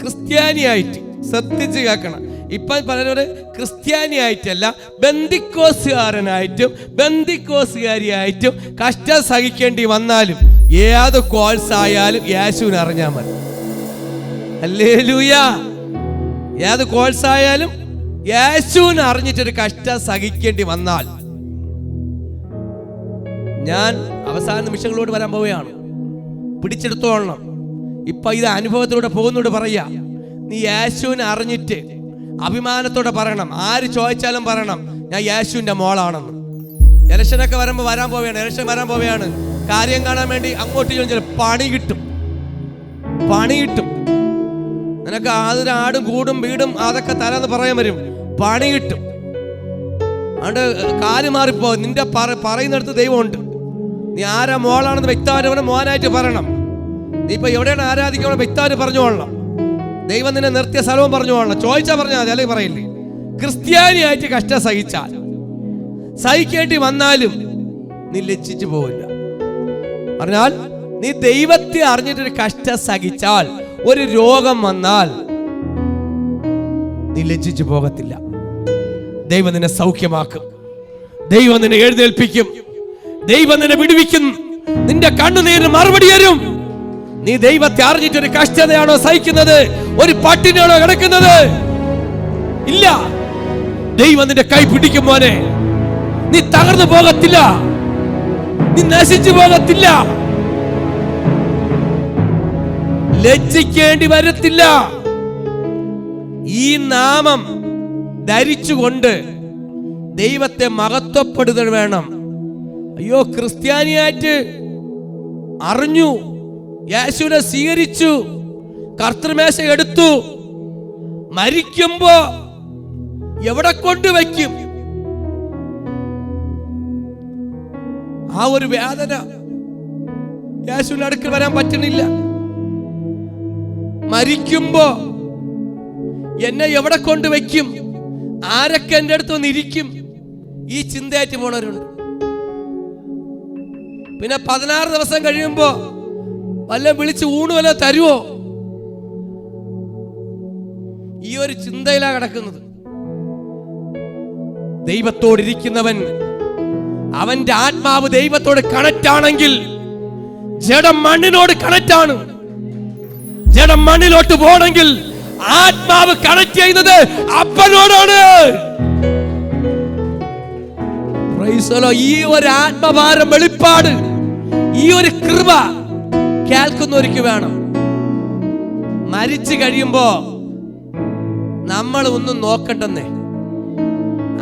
ക്രിസ്ത്യാനിയായിട്ട്, ശ്രദ്ധിച്ച് കേൾക്കണം, ഇപ്പം പലരും ക്രിസ്ത്യാനിയായിട്ടല്ല, ബന്ധിക്കോസുകാരനായിട്ടും ബന്ധിക്കോസുകാരിയായിട്ടും കഷ്ടം സഹിക്കേണ്ടി വന്നാലും ഏത് കോഴ്സ് ആയാലും യേശുവിനെ അറിഞ്ഞാൽ മതി. ഹല്ലേലൂയ. ഏത് കോഴ്സ് ആയാലും യേശുവിനെ അറിഞ്ഞിട്ടൊരു കഷ്ടം സഹിക്കേണ്ടി വന്നാൽ, ഞാൻ അവസാന നിമിഷങ്ങളോട് വരാൻ പോവുകയാണ്, പിടിച്ചെടുത്തോളണം. ഇപ്പൊ ഇത് അനുഭവത്തിലൂടെ പോകുന്നോട് പറയാ, നീ യേശുവിനെ അറിഞ്ഞിട്ട് അഭിമാനത്തോടെ പറയണം. ആര് ചോദിച്ചാലും പറയണം, ഞാൻ യേശുവിന്റെ മോളാണെന്ന്. ഇലക്ഷനൊക്കെ വരുമ്പോൾ വരാൻ പോവുകയാണ്, ഇലക്ഷൻ വരാൻ പോവുകയാണ്, കാര്യം കാണാൻ വേണ്ടി അങ്ങോട്ട് ചോദിച്ചാൽ പണി കിട്ടും, പണി കിട്ടും. നിനക്ക് അതൊരു ആടും കൂടും വീടും അതൊക്കെ തരാന്ന് പറയാൻ വരും, പണി കിട്ടും. അതുകൊണ്ട് കാല് മാറിപ്പോ. നിന്റെ പറയുന്നിടത്ത് ദൈവമുണ്ട്. നീ ആരാ മോളാണെന്ന് വ്യക്തമായിട്ട് മോനായിട്ട് പറയണം. നീ ഇപ്പൊ എവിടെയാണ് ആരാധിക്കണം വ്യക്തമായിട്ട് പറഞ്ഞുകൊള്ളണം. ദൈവം നിന്നെ നിർത്തിയ സ്ഥലവും പറഞ്ഞുകൊള്ളണം. ചോദിച്ചാൽ പറഞ്ഞാൽ മതി, അല്ലെങ്കിൽ പറയില്ലേ. ക്രിസ്ത്യാനിയായിട്ട് കഷ്ടം സഹിച്ചാൽ, സഹിക്കേണ്ടി വന്നാലും നീ ലജ്ജിച്ചു പോവില്ല. പറഞ്ഞാൽ നീ ദൈവത്തെ അറിഞ്ഞിട്ടൊരു കഷ്ടം സഹിച്ചാൽ, ഒരു രോഗം വന്നാൽ നീ ലജ്ജിച്ചു പോകത്തില്ല. ദൈവം നിന്നെ സൗഖ്യമാക്കും, ദൈവം നിന്നെ എഴുന്നേൽപ്പിക്കും, ദൈവം നിന്നെ വിടുവിക്കും, നിന്റെ കണ്ണുനീരിന് മറുപടി തരും. നീ ദൈവത്തെ അറിഞ്ഞിട്ടൊരു കഷ്ടതയാണോ സഹിക്കുന്നത്, ഒരു പട്ടിണിയാണോ കിടക്കുന്നത്? ഇല്ല, ദൈവം നിന്റെ കൈ പിടിക്കും മോനെ. നീ തകർന്നു പോകത്തില്ല, നീ നശിച്ചു പോകത്തില്ല, ലജ്ജിക്കേണ്ടി വരത്തില്ല. ഈ നാമം ധരിച്ചുകൊണ്ട് ദൈവത്തെ മഹത്വപ്പെടുത്താൻ വേണം. അയ്യോ, ക്രിസ്ത്യാനിയായിട്ട് അറിഞ്ഞു, യേശുവിനെ സ്വീകരിച്ചു, കർത്തൃമേശ എടുത്തു, മരിക്കുമ്പോ എവിടെ കൊണ്ടുവയ്ക്കും? ആ ഒരു വേദന യേശുവിന്റെ അടുക്കൽ വരാൻ പറ്റണില്ല. മരിക്കുമ്പോ എന്നെ എവിടെ കൊണ്ടുവയ്ക്കും? ആരൊക്കെ എൻ്റെ അടുത്ത് വന്നിരിക്കും? ഈ ചിന്തയായിട്ട് പോണവരുണ്ട്. പിന്നെ 16 ദിവസം കഴിയുമ്പോ വല്ല വിളിച്ച് ഊണ് വല്ല തരുവോ? ഈ ഒരു ചിന്തയിലാ കിടക്കുന്നത്. ദൈവത്തോടിരിക്കുന്നവൻ, അവന്റെ ആത്മാവ് ദൈവത്തോട് കണക്റ്റ് ആണെങ്കിൽ, ജഡം മണ്ണിനോട് കണക്റ്റ് ആണ്. ജഡം മണ്ണിലോട്ട് പോകണമെങ്കിൽ ആത്മാവ് കണക്ട് ചെയ്യുന്നത് അപ്പനോടാണ്. ഈ ഒരു ആത്മഭാരം, വെളിപ്പാട്, ഈ ഒരു കൃപ കേൾക്കുന്നവർക്ക് വേണം. മരിച്ചു കഴിയുമ്പോ നമ്മൾ ഒന്നും നോക്കണ്ടെന്നേ,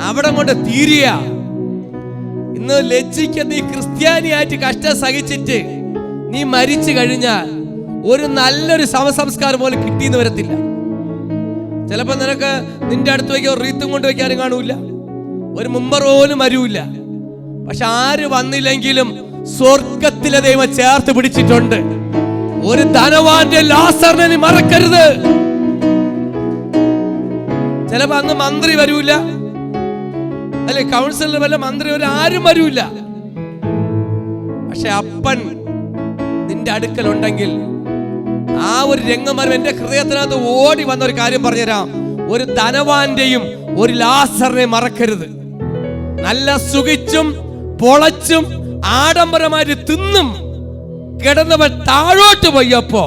അവിടെ കൊണ്ട് തീരുക. ഇന്ന് ലജ്ജിക്കുന്ന നീ ക്രിസ്ത്യാനിയായിട്ട് കഷ്ടം സഹിച്ചിട്ട് നീ മരിച്ചു കഴിഞ്ഞാൽ ഒരു നല്ലൊരു ശവസംസ്കാരം പോലും കിട്ടിയെന്ന് വരത്തില്ല. ചിലപ്പോ നിനക്ക് നിന്റെ അടുത്ത് വയ്ക്കാൻ റീത്തും കൊണ്ട് വയ്ക്കാനും കാണൂല, ഒരു മുമ്പർ പോലും വരൂല. പക്ഷെ ആര് വന്നില്ലെങ്കിലും സ്വർഗത്തിലെ ദൈവം ചേർത്ത് പിടിച്ചിട്ടുണ്ട്. ഒരു ധനവാന്റെ ലാസറിനെ നീ മറക്കരുത്. ചിലപ്പോ അന്ന് മന്ത്രി വരൂല, അല്ലെ കൗൺസിലർ വല്ല മന്ത്രി ആരും വരൂല. പക്ഷെ അപ്പൻ നിന്റെ അടുക്കൽ ഉണ്ടെങ്കിൽ ആ ഒരു രംഗം എന്റെ ഹൃദയത്തിനകത്ത് ഓടി വന്ന ഒരു കാര്യം പറഞ്ഞുതരാം. ഒരു ധനവാന്റെയും ഒരു ലാസറിനെ മറക്കരുത്. നല്ല സുഖിച്ചും പൊളച്ചും ആഡംബരമായിട്ട് തിന്നും കിടന്നവൻ താഴോട്ട് പോയപ്പോ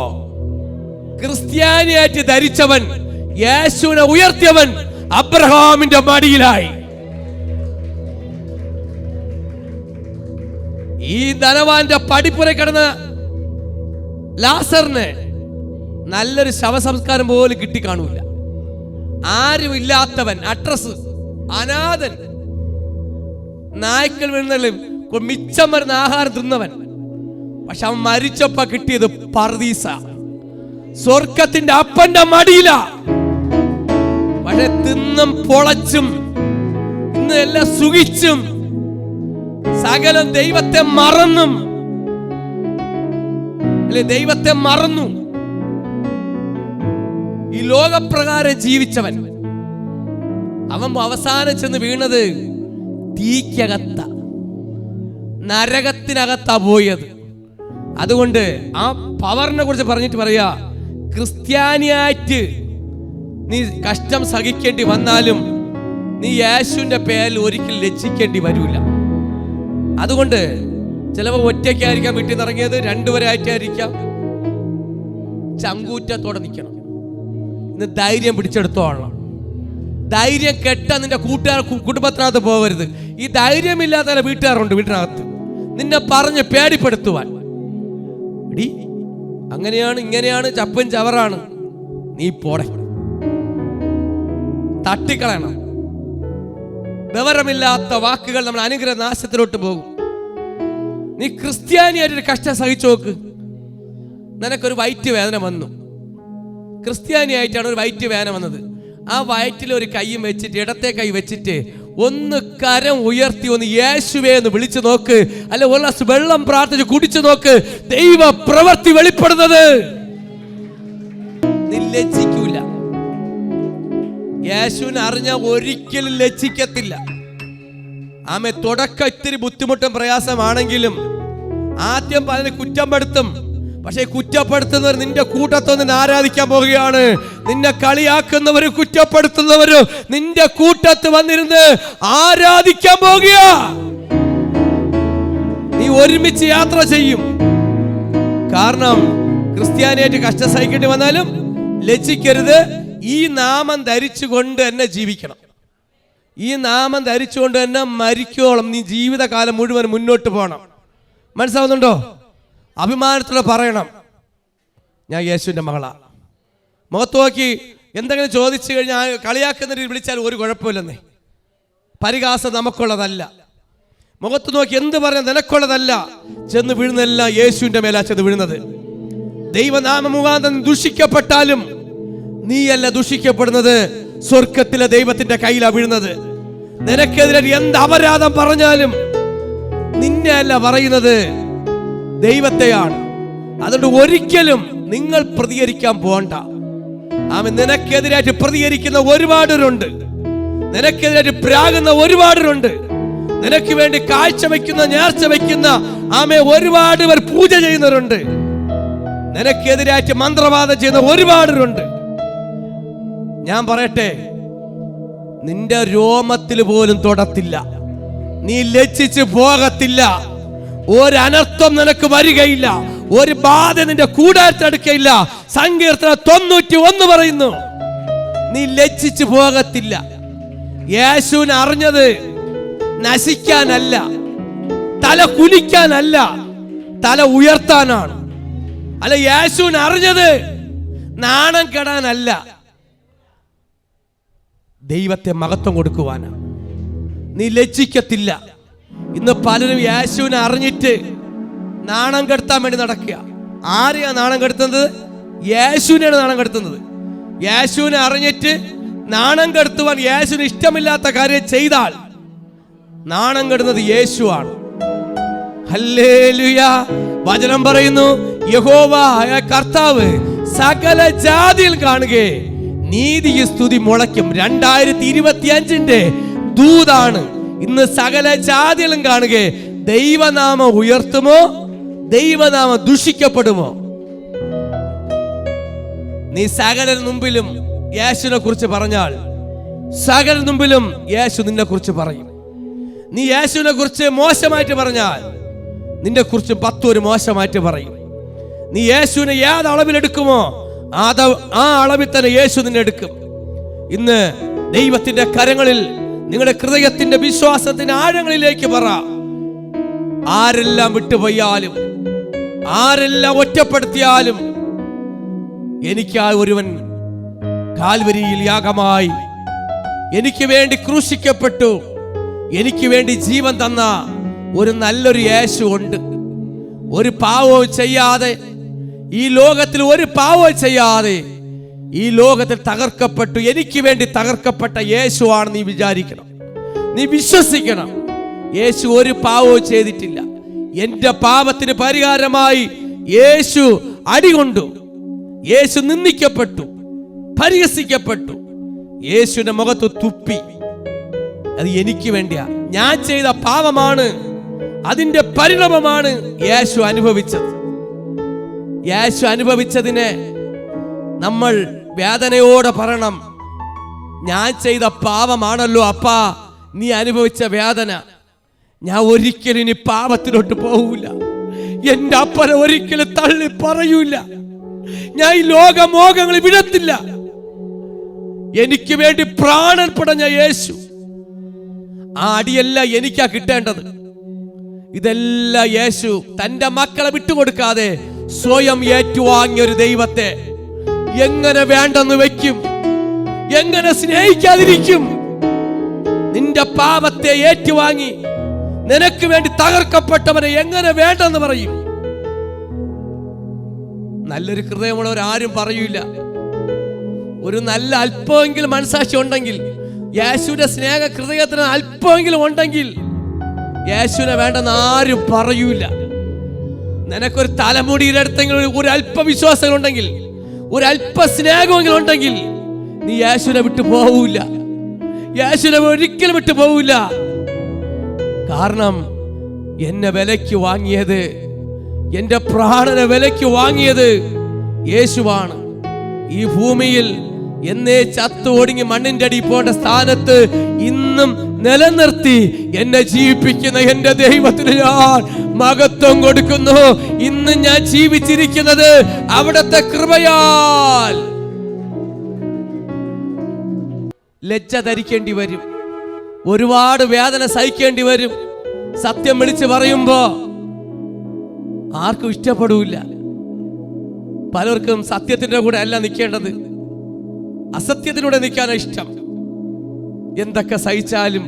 ക്രിസ്ത്യാനിയായിട്ട് ധരിച്ചവൻ, യേശുവിനെ ഉയർത്തിയവൻ അബ്രഹാമിന്റെ മടിയിലായി. ഈ ധനവാന്റെ പടിപ്പുര കിടന്ന ലാസറിന് നല്ലൊരു ശവസംസ്കാരം പോലും കിട്ടിക്കാണൂല. ആരും ഇല്ലാത്തവൻ, അഡ്രസ്, അനാഥൻ, നായ്ക്കൾ വീഴുന്ന മിച്ചം വരുന്ന ആഹാരം തിന്നവൻ. പക്ഷെ അവൻ മരിച്ചപ്പോ കിട്ടിയത് പർദീസ, സ്വർഗത്തിന്റെ അപ്പന്റെ മടിയില. പക്ഷെ തിന്നും പൊളച്ചും ഇന്ന് എല്ലാം സുഖിച്ചും സകലം ദൈവത്തെ മറന്നും, അല്ലെ ദൈവത്തെ മറന്നു ഈ ലോകപ്രകാരം ജീവിച്ചവൻ, അവൻ അവസാനം ചെന്ന് വീണത് തീക്കകത്ത, നരകത്തിനകത്താ പോയത്. അതുകൊണ്ട് ആ പവറിനെ കുറിച്ച് പറഞ്ഞിട്ട് പറയാ, ക്രിസ്ത്യാനിയായിട്ട് നീ കഷ്ടം സഹിക്കേണ്ടി വന്നാലും നീ യേശുവിന്റെ പേരിൽ ഒരിക്കലും ലജ്ജിക്കേണ്ടി വരൂല. അതുകൊണ്ട് ചിലപ്പോൾ ഒറ്റയ്ക്കായിരിക്കാം വീട്ടിൽ നിന്ന് ഇറങ്ങിയത്, രണ്ടുപേരായിട്ടായിരിക്കാം. ചങ്കൂറ്റത്തോടെ നിൽക്കണം. ഇന്ന് ധൈര്യം പിടിച്ചെടുത്തോളണം. ധൈര്യം കെട്ട നിന്റെ കുടുംബത്തിനകത്ത് പോകരുത്. ഈ ധൈര്യമില്ലാത്ത വീട്ടുകാരുണ്ട് വീട്ടിനകത്ത് നിന്നെ പറഞ്ഞ് പേടിപ്പെടുത്തുവാൻ. എടി അങ്ങനെയാണ് ഇങ്ങനെയാണ് ചപ്പൻ ചവറാണ്, നീ പോടെ, തട്ടിക്കളയണം. വിവരമില്ലാത്ത വാക്കുകൾ നമ്മൾ അനുഗ്രഹ നാശത്തിലോട്ട് പോകും. നീ ക്രിസ്ത്യാനിയായിട്ടൊരു കഷ്ടം സഹിച്ചു നോക്ക്. നിനക്കൊരു വയറ്റ് വേദന വന്നു, ക്രിസ്ത്യാനിയായിട്ടാണ് ഒരു വയറ്റ് വേദന വന്നത്. ആ വയറ്റിൽ ഒരു കൈയും വെച്ചിട്ട്, ഇടത്തെ കൈ വെച്ചിട്ട് ഒന്ന് കരം ഉയർത്തി ഒന്ന് യേശുവേ എന്ന് വിളിച്ചു നോക്ക്. അല്ല ഒരു ഗ്ലാസ് വെള്ളം പ്രാർത്ഥിച്ച് കുടിച്ചു നോക്ക്. ദൈവ പ്രവൃത്തി വെളിപ്പെടുന്നത്. നീ ലജ്ജിക്കൂല. യേശുവിനെ അറിഞ്ഞ ഒരിക്കലും ലജ്ജിക്കത്തില്ല. ആമേ, തുടക്കം ഇത്തിരി ബുദ്ധിമുട്ടും പ്രയാസമാണെങ്കിലും ആദ്യം പലരും കുറ്റപ്പെടുത്തും. പക്ഷെ കുറ്റപ്പെടുത്തുന്നവർ നിന്റെ കൂട്ടത്തിൽ നിന്ന് ആരാധിക്കാൻ പോവുകയാണ്. നിന്നെ കളിയാക്കുന്നവരും കുറ്റപ്പെടുത്തുന്നവരും നിന്റെ കൂട്ടത്ത് വന്നിരുന്ന് ആരാധിക്കാൻ പോകുക. നീ ഒരുമിച്ച് യാത്ര ചെയ്യും. കാരണം ക്രിസ്ത്യാനിയായിട്ട് കഷ്ടം സഹിക്കേണ്ടി വന്നാലും ലജ്ജിക്കരുത്. ഈ നാമം ധരിച്ചുകൊണ്ട് എന്നെ ജീവിക്കണം. ഈ നാമം ധരിച്ചുകൊണ്ട് തന്നെ മരിക്കോളം നീ ജീവിതകാലം മുഴുവൻ മുന്നോട്ട് പോകണം. മനസ്സിലാവുന്നുണ്ടോ? അഭിമാനത്തോടെ പറയണം, ഞാൻ യേശുവിൻ്റെ മകളാ. മുഖത്ത് നോക്കി എന്തെങ്കിലും ചോദിച്ചു കഴിഞ്ഞാൽ കളിയാക്കുന്ന രീതി വിളിച്ചാൽ ഒരു കുഴപ്പമില്ലെന്നേ. പരിഹാസം നമുക്കുള്ളതല്ല. മുഖത്ത് നോക്കി എന്ത് പറഞ്ഞാൽ നിനക്കുള്ളതല്ല. ചെന്ന് വീഴുന്നതെല്ലാം യേശുവിൻ്റെ മേലാ ചെന്ന് വീഴുന്നത്. ദൈവനാമ മുഖാന്തരം ദുഷിക്കപ്പെട്ടാലും നീയല്ല ദുഷിക്കപ്പെടുന്നത്, സ്വർഗത്തിലെ ദൈവത്തിന്റെ കയ്യിലാ വീഴുന്നത്. നിനക്കെതിരെ എന്ത് അപരാധം പറഞ്ഞാലും നിന്നെ അല്ല പറയുന്നത്, ദൈവത്തെയാണ്. അതുകൊണ്ട് ഒരിക്കലും നിങ്ങൾ പ്രതികരിക്കാൻ പോകണ്ട. ആമേൻ. നിനക്കെതിരായിട്ട് പ്രതികരിക്കുന്ന ഒരുപാടുണ്ട്, നിനക്കെതിരായിട്ട് പ്രാകുന്ന ഒരുപാടുണ്ട്, നിനക്ക് വേണ്ടി കാഴ്ച വയ്ക്കുന്ന നേർച്ച വയ്ക്കുന്ന ആമേ ഒരുപാട് പേർ പൂജ ചെയ്യുന്നവരുണ്ട്, നിനക്കെതിരായിട്ട് മന്ത്രവാദം ചെയ്യുന്ന ഒരുപാടുണ്ട്. ഞാൻ പറയട്ടെ, നിന്റെ രോമത്തിൽ പോലും തൊടത്തില്ല. നീ ലജ്ജിച്ച് പോകത്തില്ല. ഒരനർത്ഥം നിനക്ക് വരികയില്ല. ഒരു ബാധ നിന്റെ കൂടാരത്തടുക്കയില്ല. സങ്കീർത്തനം 91 പറയുന്നു, നീ ലജ്ജിച്ച് പോകത്തില്ല. യേശുവിനെ അറിഞ്ഞത് നശിക്കാനല്ല, തല കുനിക്കാനല്ല, തല ഉയർത്താനാണ്. അല്ല, യേശുവിനെ അറിഞ്ഞത് നാണം കെടാനല്ല, ദൈവത്തെ മഹത്വം കൊടുക്കുവാനാണ്. നീ ലജ്ജിക്കത്തില്ല. ഇന്ന് പലരും യേശുവിനെ അറിഞ്ഞിട്ട് നാണം കെടുത്താൻ വേണ്ടി നടക്കുക. ആരെയാ നാണം കെടുത്തുന്നത്? യേശുവിനെയാണ് നാണം കെടുത്തുന്നത്. യേശുവിനെ അറിഞ്ഞിട്ട് നാണം കെടുത്തുവാൻ യേശുവിന് ഇഷ്ടമില്ലാത്ത കാര്യം ചെയ്താൽ നാണം കെടുന്നത് യേശുവാണ്. ഹല്ലേലൂയ. വചനം പറയുന്നു, യഹോവ കർത്താവ് സകല ജാതിയിൽ കാണുകേ നീതി സ്തുതി മുളയ്ക്കും. 2025 ദൂതാണ് ഇന്ന്. സകല ജാതികളും കാണുകേ ദൈവനാമം ഉയർത്തുമോ, ദൈവനാമം ദുഷിക്കപ്പെടുമോ? നീ സകല മുമ്പിലും യേശുവിനെ കുറിച്ച് പറഞ്ഞാൽ സകല മുമ്പിലും യേശു നിന്നെ കുറിച്ച് പറയും. നീ യേശുവിനെ കുറിച്ച് മോശമായിട്ട് പറഞ്ഞാൽ നിന്നെ കുറിച്ച് 10 ഒരു മോശമായിട്ട് പറയും. നീ യേശുവിനെ ഏത് അളവിലെടുക്കുമോ ആ അളവിൽ തന്നെ യേശു നിന്നെ എടുക്കും. ഇന്ന് ദൈവത്തിന്റെ കരങ്ങളിൽ നിങ്ങളുടെ ഹൃദയത്തിന്റെ വിശ്വാസത്തിന്റെ ആഴങ്ങളിലേക്ക് പറ. ആരെല്ലാം വിട്ടുപോയാലും, ആരെല്ലാം ഒറ്റപ്പെടുത്തിയാലും, എനിക്കായി ഒരുവൻ കാൽവരിയിൽ യാഗമായി എനിക്ക് വേണ്ടി ക്രൂശിക്കപ്പെട്ടു, എനിക്ക് വേണ്ടി ജീവൻ തന്ന ഒരു നല്ലൊരു യേശു ഉണ്ട്. ഒരു പാവവും ചെയ്യാതെ, ഈ ലോകത്തിൽ ഒരു പാവവും ചെയ്യാതെ ഈ ലോകത്തിൽ തകർക്കപ്പെട്ടു, എനിക്ക് വേണ്ടി തകർക്കപ്പെട്ട യേശുവാണ് നീ വിചാരിക്കണം, നീ വിശ്വസിക്കണം. യേശു ഒരു പാവവും ചെയ്തിട്ടില്ല. എന്റെ പാപത്തിന് പരിഹാരമായി യേശു അടികൊണ്ടു, യേശു നിന്ദിക്കപ്പെട്ടു, പരിഹസിക്കപ്പെട്ടു, യേശുവിന്റെ മുഖത്ത് തുപ്പി. അത് എനിക്ക് വേണ്ടിയാ. ഞാൻ ചെയ്ത പാപമാണ്, അതിന്റെ പരിണാമമാണ് യേശു അനുഭവിച്ചത്. യേശു അനുഭവിച്ചതിനെ നമ്മൾ വേദനയോടെ പറയണം. ഞാൻ ചെയ്ത പാപമാണല്ലോ അപ്പാ നീ അനുഭവിച്ച വേദന. ഞാൻ ഒരിക്കലും ഇനി പാപത്തിലോട്ട് പോകൂല. എന്റെ അപ്പനെ ഒരിക്കലും തള്ളി പറയൂല. ഞാൻ ഈ ലോകമോഹങ്ങൾ വിടത്തില്ല. എനിക്ക് വേണ്ടി പ്രാണൻ പടഞ്ഞ യേശു. ആ അടിയല്ല എനിക്കാ കിട്ടേണ്ടത്. ഇതെല്ലാം യേശു തന്റെ മക്കളെ വിട്ടുകൊടുക്കാതെ സ്വയം ഏറ്റുവാങ്ങിയ ഒരു ദൈവത്തെ എങ്ങനെ വേണ്ടെന്ന് വെക്കും? എങ്ങനെ സ്നേഹിക്കാതിരിക്കും? നിന്റെ പാപത്തെ ഏറ്റുവാങ്ങി നിനക്ക് വേണ്ടി തകർക്കപ്പെട്ടവനെ എങ്ങനെ വേണ്ടെന്ന് പറയും? നല്ലൊരു ഹൃദയമുള്ളവർ ആരും പറയൂല. ഒരു നല്ല അല്പമെങ്കിലും മനസാക്ഷി ഉണ്ടെങ്കിൽ, യേശുവിന്റെ സ്നേഹ ഹൃദയത്തിന് അല്പമെങ്കിലും ഉണ്ടെങ്കിൽ യേശുവിനെ വേണ്ടെന്ന് ആരും പറയൂല. നിനക്കൊരു തലമുടിയുടെ അടുത്തെങ്കിലും ഒരു അല്പ വിശ്വാസങ്ങൾ ഉണ്ടെങ്കിൽ, ഒരു അല്പ സ്നേഹമെങ്കിലും ഉണ്ടെങ്കിൽ നീ യേശുവിനെ വിട്ടു പോവൂല. യേശുവിനെ ഒരിക്കലും വിട്ടു പോവൂല. കാരണം എന്നെ വിലയ്ക്ക് വാങ്ങിയത്, എന്റെ പ്രാണനെ വിലയ്ക്ക് വാങ്ങിയത് യേശുവാണ്. ഈ ഭൂമിയിൽ എന്നേ ചത്തു ഒടുങ്ങി മണ്ണിന്റെ അടി പോണ്ട സ്ഥാനത്ത് ഇന്നും നിലനിർത്തി എന്നെ ജീവിപ്പിക്കുന്ന എന്റെ ദൈവത്തിന് ഞാൻ മഹത്വം കൊടുക്കുന്നു. ഇന്ന് ഞാൻ ജീവിച്ചിരിക്കുന്നത് അവിടുത്തെ കൃപയാൽ. ലജ്ജ ധരിക്കേണ്ടി വരും, ഒരുപാട് വേദന സഹിക്കേണ്ടി വരും. സത്യം വിളിച്ച് പറയുമ്പോ ആർക്കും ഇഷ്ടപ്പെടൂല. പലർക്കും സത്യത്തിന്റെ കൂടെ അല്ല നിൽക്കേണ്ടത്, അസത്യത്തിലൂടെ നിൽക്കാനാണ് ഇഷ്ടം. എന്തൊക്കെ സഹിച്ചാലും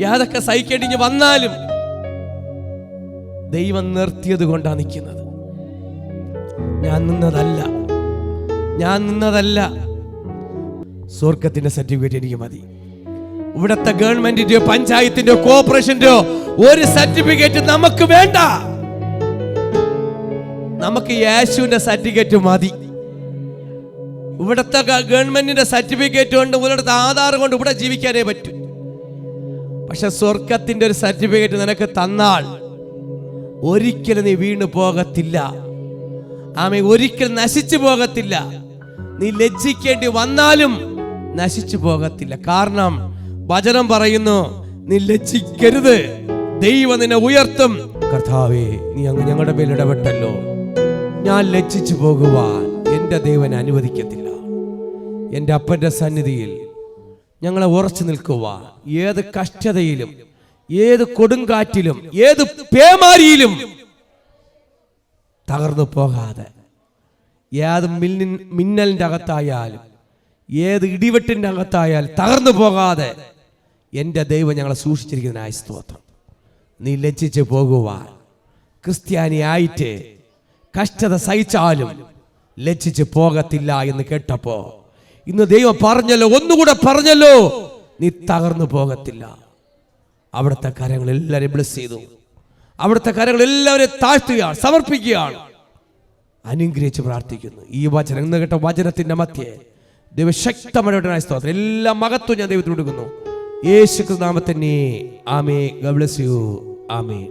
ഏതൊക്കെ സഹിക്കേണ്ടി വന്നാലും ദൈവം നിർത്തിയത് കൊണ്ടാണ് നിൽക്കുന്നത്. ഞാൻ നിന്നതല്ല. സ്വർഗത്തിന്റെ സർട്ടിഫിക്കറ്റ് എനിക്ക് മതി. ഇവിടത്തെ ഗവൺമെന്റിന്റെയോ പഞ്ചായത്തിന്റെയോ കോർപ്പറേഷന്റെയോ ഒരു സർട്ടിഫിക്കറ്റ് നമുക്ക് വേണ്ട. നമുക്ക് യേശുവിന്റെ സർട്ടിഫിക്കറ്റ് മതി. ഇവിടത്തെ ഗവൺമെന്റിന്റെ സർട്ടിഫിക്കറ്റ് കൊണ്ട്, ഇവിടുത്തെ ആധാർ കൊണ്ട് ഇവിടെ ജീവിക്കാനേ പറ്റൂ. പക്ഷെ സ്വർഗത്തിന്റെ ഒരു സർട്ടിഫിക്കറ്റ് നിനക്ക് തന്നാൽ ഒരിക്കലും നീ വീണു പോകത്തില്ല. ആമേ, ഒരിക്കലും നശിച്ചു പോകത്തില്ല. നീ ലജ്ജിക്കേണ്ടി വന്നാലും നശിച്ചു പോകത്തില്ല. കാരണം വചനം പറയുന്നു, നീ ലജ്ജിക്കരുത്, ദൈവം നിന്നെ ഉയർത്തും. കർത്താവേ, നീ അങ്ങ് ഞങ്ങളുടെ മേൽ ഇടപെട്ടല്ലോ. ഞാൻ ലജ്ജിച്ചു പോകുവാൻ എന്റെ ദൈവനെ അനുവദിക്കത്തില്ല. എൻ്റെ അപ്പന്റെ സന്നിധിയിൽ ഞങ്ങളെ ഉറച്ചു നിൽക്കുവാൻ, ഏത് കഷ്ടതയിലും, ഏത് കൊടുങ്കാറ്റിലും, ഏത് പേമാരിയിലും തകർന്നു പോകാതെ, ഏത് മിന്നലിന്റെ അകത്തായാലും, ഏത് ഇടിവെട്ടിന്റെ അകത്തായാലും തകർന്നു പോകാതെ എൻ്റെ ദൈവം ഞങ്ങളെ സൂക്ഷിച്ചിരിക്കുന്നതിനായ സ്തോത്രം. നീ ലജ്ജിച്ച് പോകുവാൻ, ക്രിസ്ത്യാനിയായിട്ട് കഷ്ടത സഹിച്ചാലും ലജ്ജിച്ച് പോകത്തില്ല എന്ന് കേട്ടപ്പോ ഇന്ന് ദൈവം പറഞ്ഞല്ലോ, ഒന്നുകൂടെ പറഞ്ഞല്ലോ, നീ തകർന്നു പോകത്തില്ല. അവിടുത്തെ കരങ്ങൾ എല്ലാവരെയും ബ്ലെസ് ചെയ്തു. അവിടുത്തെ കരങ്ങൾ എല്ലാവരെയും താഴ്ത്തുകയാണ്, സമർപ്പിക്കുകയാണ്, അനുഗ്രഹിച്ച് പ്രാർത്ഥിക്കുന്നു. ഈ വചനം ഇന്ന് കേട്ട വചനത്തിന്റെ മധ്യേ ദൈവശക്തമായ സ്തോത്രം, എല്ലാ മഹത്വം ഞാൻ ദൈവത്തിന് കൊടുക്കുന്നു. യേശു നാമത്തിൽ തന്നെ. ആമേൻ. God bless you. ആമേൻ.